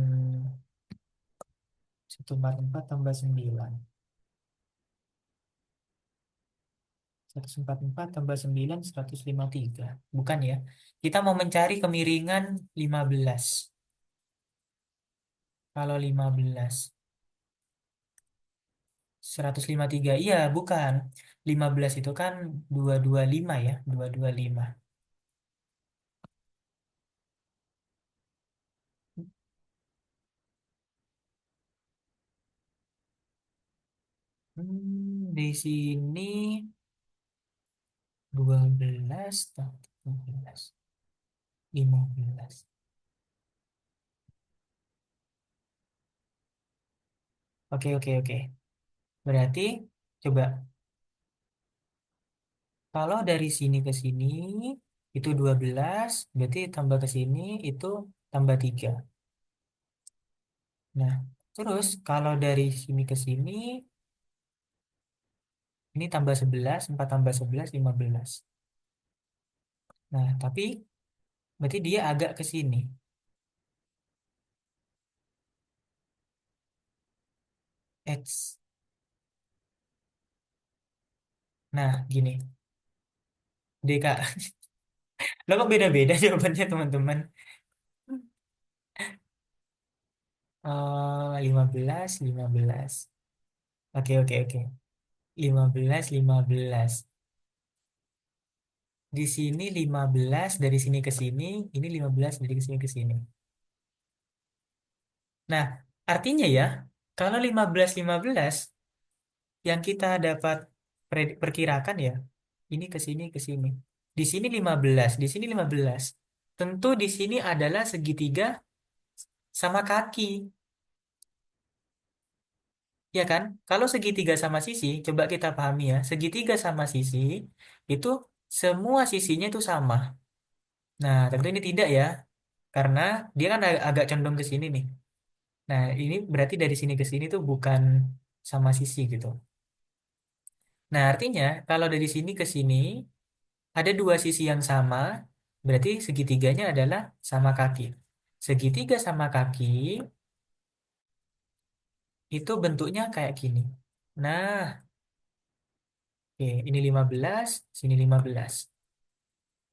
144 tambah 9. 144 tambah 9, 153. Bukan ya. Kita mau mencari kemiringan 15. Kalau 15. 153. Iya, bukan. 15 itu kan 225 ya. 225. Di sini 12 tambah 12. 15. Oke, oke, oke. Berarti coba kalau dari sini ke sini itu 12, berarti tambah ke sini itu tambah 3. Nah, terus kalau dari sini ke sini ini tambah 11, 4 tambah 11, 15. Nah, tapi berarti dia agak ke sini. X. Nah, gini. DK. Lo kok beda-beda jawabannya, teman-teman? 15, 15. Oke, oke, oke. 15, 15. Di sini 15 dari sini ke sini, ini 15 dari sini ke sini. Nah, artinya ya, kalau 15, 15 yang kita dapat perkirakan ya, ini ke sini ke sini. Di sini 15, di sini 15. Tentu di sini adalah segitiga sama kaki. Ya kan? Kalau segitiga sama sisi, coba kita pahami ya. Segitiga sama sisi, itu semua sisinya itu sama. Nah, tentu ini tidak ya. Karena dia kan agak condong ke sini nih. Nah, ini berarti dari sini ke sini tuh bukan sama sisi gitu. Nah, artinya kalau dari sini ke sini, ada dua sisi yang sama, berarti segitiganya adalah sama kaki. Segitiga sama kaki, itu bentuknya kayak gini. Nah, oke, ini 15, sini 15.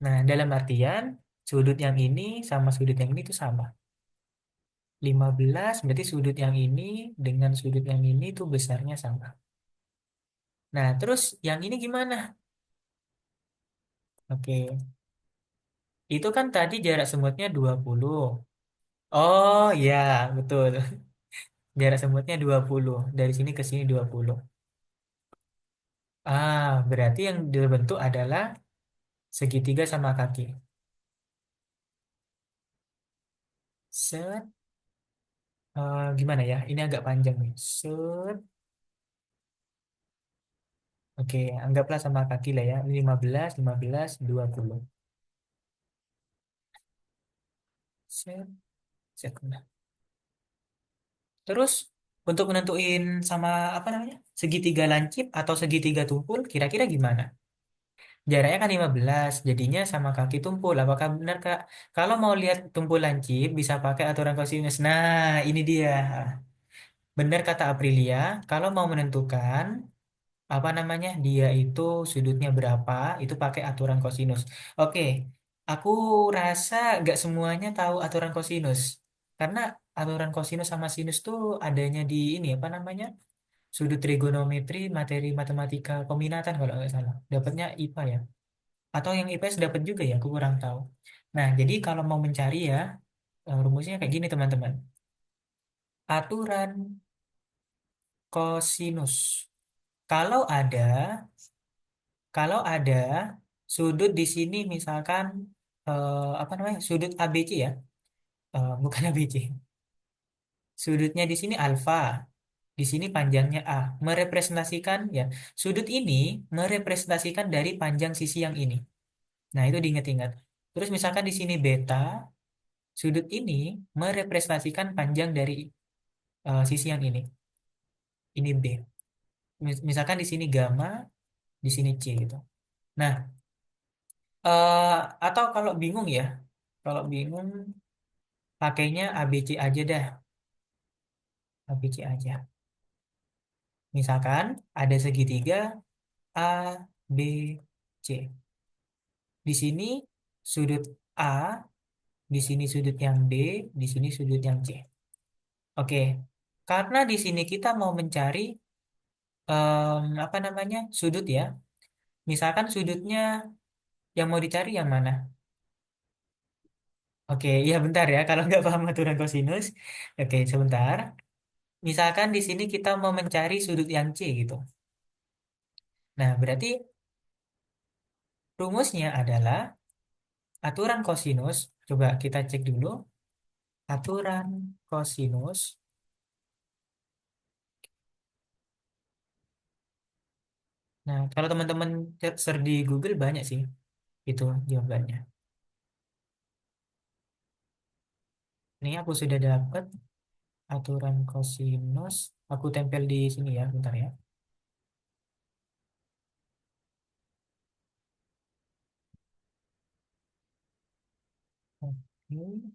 Nah, dalam artian sudut yang ini sama sudut yang ini itu sama. 15 berarti sudut yang ini dengan sudut yang ini itu besarnya sama. Nah, terus yang ini gimana? Oke, itu kan tadi jarak semutnya 20. Oh, ya, betul. Jarak semutnya 20. Dari sini ke sini 20. Berarti yang dibentuk adalah segitiga sama kaki. Set. Gimana ya? Ini agak panjang nih. Set. Oke, anggaplah sama kaki lah ya. Ini 15, 15, 20. Set, set. Nah. Terus untuk menentuin sama apa namanya? Segitiga lancip atau segitiga tumpul, kira-kira gimana? Jaraknya kan 15, jadinya sama kaki tumpul. Apakah benar, Kak? Kalau mau lihat tumpul lancip, bisa pakai aturan kosinus. Nah, ini dia. Benar kata Aprilia, kalau mau menentukan apa namanya dia itu sudutnya berapa itu pakai aturan kosinus. Oke, aku rasa nggak semuanya tahu aturan kosinus karena aturan kosinus sama sinus tuh adanya di ini apa namanya sudut trigonometri materi matematika peminatan kalau nggak salah dapatnya IPA ya atau yang IPS dapat juga ya aku kurang tahu. Nah jadi kalau mau mencari ya rumusnya kayak gini teman-teman, aturan kosinus kalau ada Kalau ada sudut di sini misalkan apa namanya sudut ABC ya, bukan ABC. Sudutnya di sini alfa, di sini panjangnya A, merepresentasikan ya. Sudut ini merepresentasikan dari panjang sisi yang ini. Nah itu diingat-ingat. Terus misalkan di sini beta, sudut ini merepresentasikan panjang dari sisi yang ini. Ini B. Misalkan di sini gamma, di sini C gitu. Nah, eh atau kalau bingung ya, kalau bingung pakainya ABC aja dah, ABC aja. Misalkan ada segitiga A, B, C. Di sini sudut A, di sini sudut yang B, di sini sudut yang C. Oke, karena di sini kita mau mencari apa namanya sudut ya. Misalkan sudutnya yang mau dicari yang mana? Oke, ya bentar ya. Kalau nggak paham aturan kosinus, oke sebentar. Misalkan di sini kita mau mencari sudut yang C gitu. Nah, berarti rumusnya adalah aturan kosinus. Coba kita cek dulu. Aturan kosinus. Nah, kalau teman-teman search di Google banyak sih itu jawabannya. Ini aku sudah dapat aturan kosinus. Aku tempel di sini ya, bentar ya. Oke,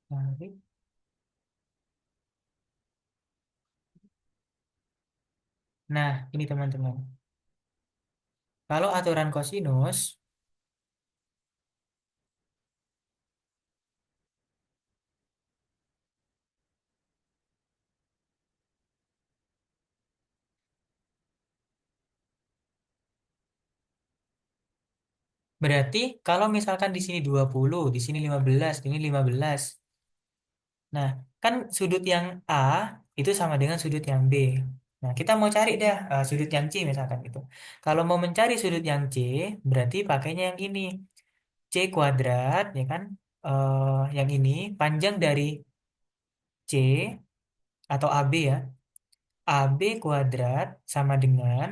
tarik. Nah, ini teman-teman. Kalau aturan kosinus, berarti kalau misalkan di sini 20, di sini 15, di sini 15. Nah, kan sudut yang A itu sama dengan sudut yang B. Nah, kita mau cari dah sudut yang C misalkan gitu. Kalau mau mencari sudut yang C, berarti pakainya yang ini. C kuadrat, ya kan? Yang ini, panjang dari C atau AB ya. AB kuadrat sama dengan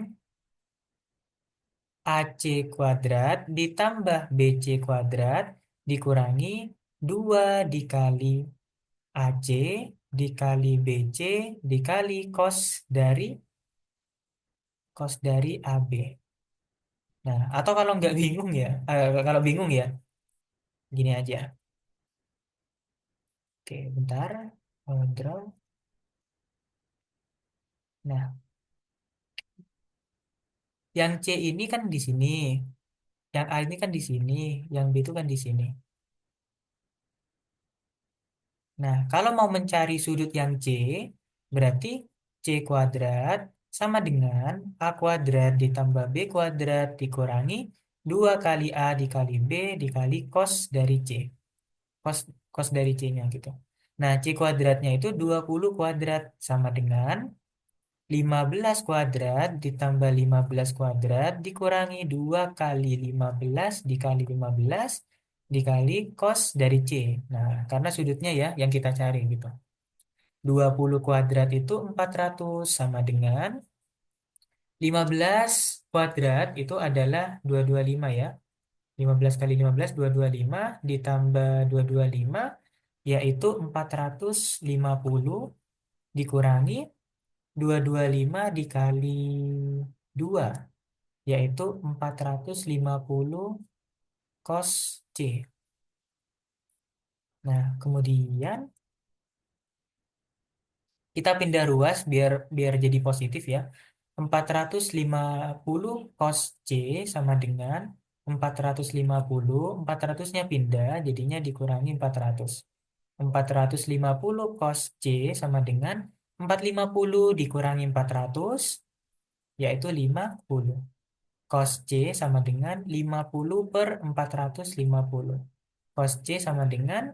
AC kuadrat ditambah BC kuadrat dikurangi 2 dikali AC dikali BC dikali cos dari AB. Nah, atau kalau nggak bingung ya, kalau bingung ya, gini aja. Oke, bentar. Draw. Nah, yang C ini kan di sini, yang A ini kan di sini, yang B itu kan di sini. Nah, kalau mau mencari sudut yang C, berarti C kuadrat sama dengan A kuadrat ditambah B kuadrat dikurangi 2 kali A dikali B dikali cos dari C. Cos, cos dari C-nya gitu. Nah, C kuadratnya itu 20 kuadrat sama dengan 15 kuadrat ditambah 15 kuadrat dikurangi 2 kali 15 dikali 15 dikali cos dari C. Nah, karena sudutnya ya yang kita cari gitu. 20 kuadrat itu 400 sama dengan 15 kuadrat itu adalah 225 ya. 15 kali 15 225 ditambah 225 yaitu 450 dikurangi 225 dikali 2 yaitu 450 cos C. Nah, kemudian kita pindah ruas biar biar jadi positif ya. 450 cos C sama dengan 450, 400-nya pindah, jadinya dikurangi 400. 450 cos C sama dengan 450 dikurangi 400, yaitu 50. Cos C sama dengan 50 per 450. Cos C sama dengan,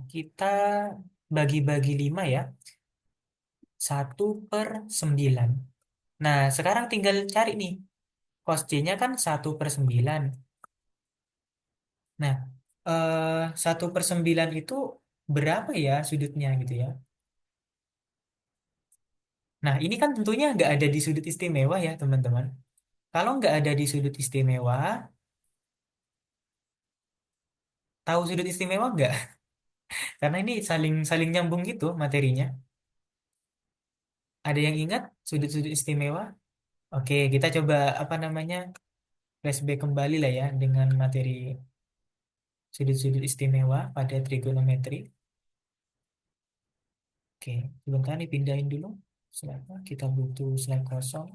kita bagi-bagi 5 ya, 1/9. Nah, sekarang tinggal cari nih. Cos C-nya kan 1/9. Nah, 1/9 itu berapa ya sudutnya gitu ya. Nah, ini kan tentunya nggak ada di sudut istimewa ya, teman-teman. Kalau nggak ada di sudut istimewa, tahu sudut istimewa nggak? Karena ini saling saling nyambung gitu materinya. Ada yang ingat sudut-sudut istimewa? Oke, kita coba apa namanya flashback kembali lah ya dengan materi sudut-sudut istimewa pada trigonometri. Oke, sebentar nih pindahin dulu. Slide-nya. Kita butuh slide kosong.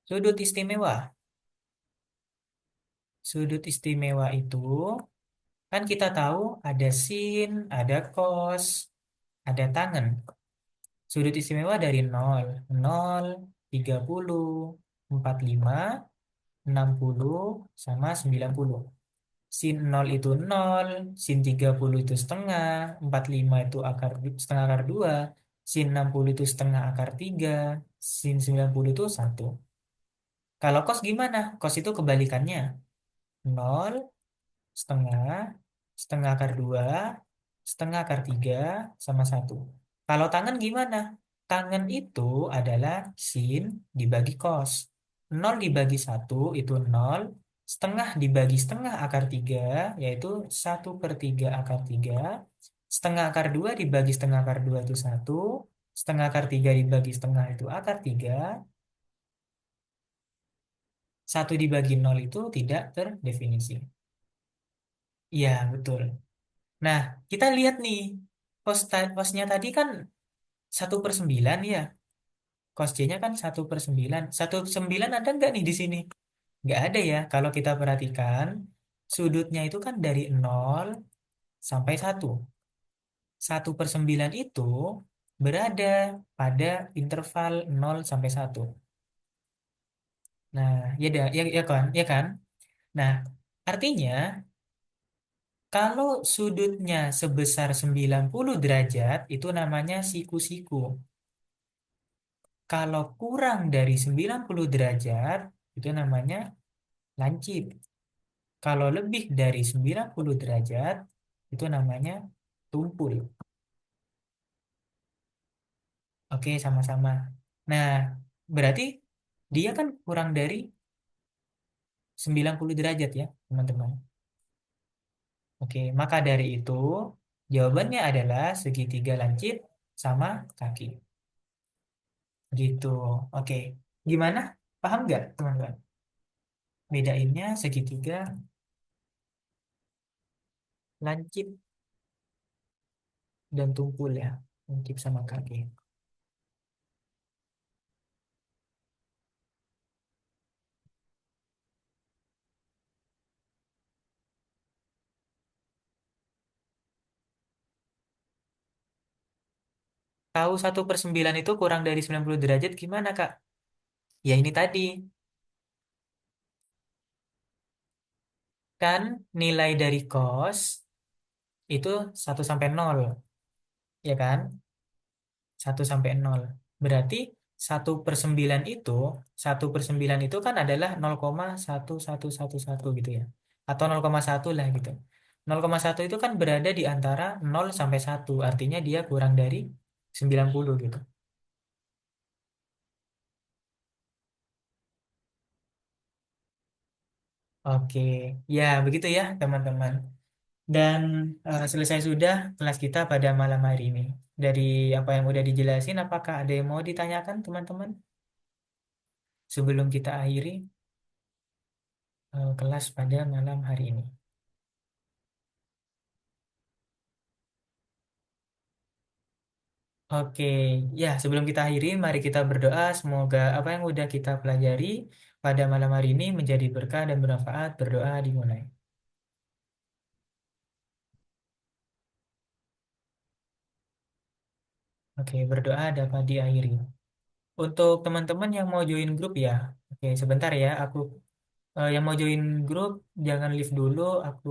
Sudut istimewa. Sudut istimewa itu kan kita tahu ada sin, ada cos, ada tangen. Sudut istimewa dari 0, 0, 30, 45, 60, sama 90. Sin 0 itu 0, sin 30 itu setengah, 45 itu setengah akar 2, sin 60 itu setengah akar 3, sin 90 itu 1. Kalau cos gimana? Cos itu kebalikannya. 0, setengah, setengah akar 2, setengah akar 3, sama 1. Kalau tangen gimana? Tangen itu adalah sin dibagi cos. 0 dibagi 1 itu 0, setengah dibagi setengah akar 3, yaitu 1/3 akar 3, setengah akar 2 dibagi setengah akar 2 itu 1, setengah akar 3 dibagi setengah itu akar 3, 1 dibagi 0 itu tidak terdefinisi. Iya, betul. Nah, kita lihat nih, cosnya tadi kan 1/9 ya. Cos C-nya kan 1/9. 1/9 ada nggak nih di sini? Nggak ada ya. Kalau kita perhatikan, sudutnya itu kan dari 0 sampai 1. 1/9 itu berada pada interval 0 sampai 1. Nah, ya kan? Ya kan? Nah, artinya kalau sudutnya sebesar 90 derajat, itu namanya siku-siku. Kalau kurang dari 90 derajat, itu namanya lancip. Kalau lebih dari 90 derajat, itu namanya tumpul. Oke, sama-sama. Nah, berarti dia kan kurang dari 90 derajat ya, teman-teman. Oke, maka dari itu, jawabannya adalah segitiga lancip sama kaki. Gitu. Oke. Gimana? Paham nggak, teman-teman? Bedainnya segitiga, lancip, dan tumpul ya. Lancip sama kaki. Tahu 1/9 itu kurang dari 90 derajat gimana, Kak? Ya ini tadi. Kan nilai dari cos itu 1 sampai 0. Ya kan? 1 sampai 0. Berarti 1/9 itu, 1/9 itu kan adalah 0,1111 gitu ya. Atau 0,1 lah gitu. 0,1 itu kan berada di antara 0 sampai 1. Artinya dia kurang dari 90 gitu. Oke, ya begitu ya teman-teman. Dan selesai sudah kelas kita pada malam hari ini. Dari apa yang udah dijelasin, apakah ada yang mau ditanyakan teman-teman? Sebelum kita akhiri kelas pada malam hari ini. Oke, ya sebelum kita akhiri, mari kita berdoa semoga apa yang udah kita pelajari pada malam hari ini menjadi berkah dan bermanfaat. Berdoa dimulai. Oke, berdoa dapat diakhiri. Untuk teman-teman yang mau join grup ya, oke sebentar ya, yang mau join grup jangan leave dulu, aku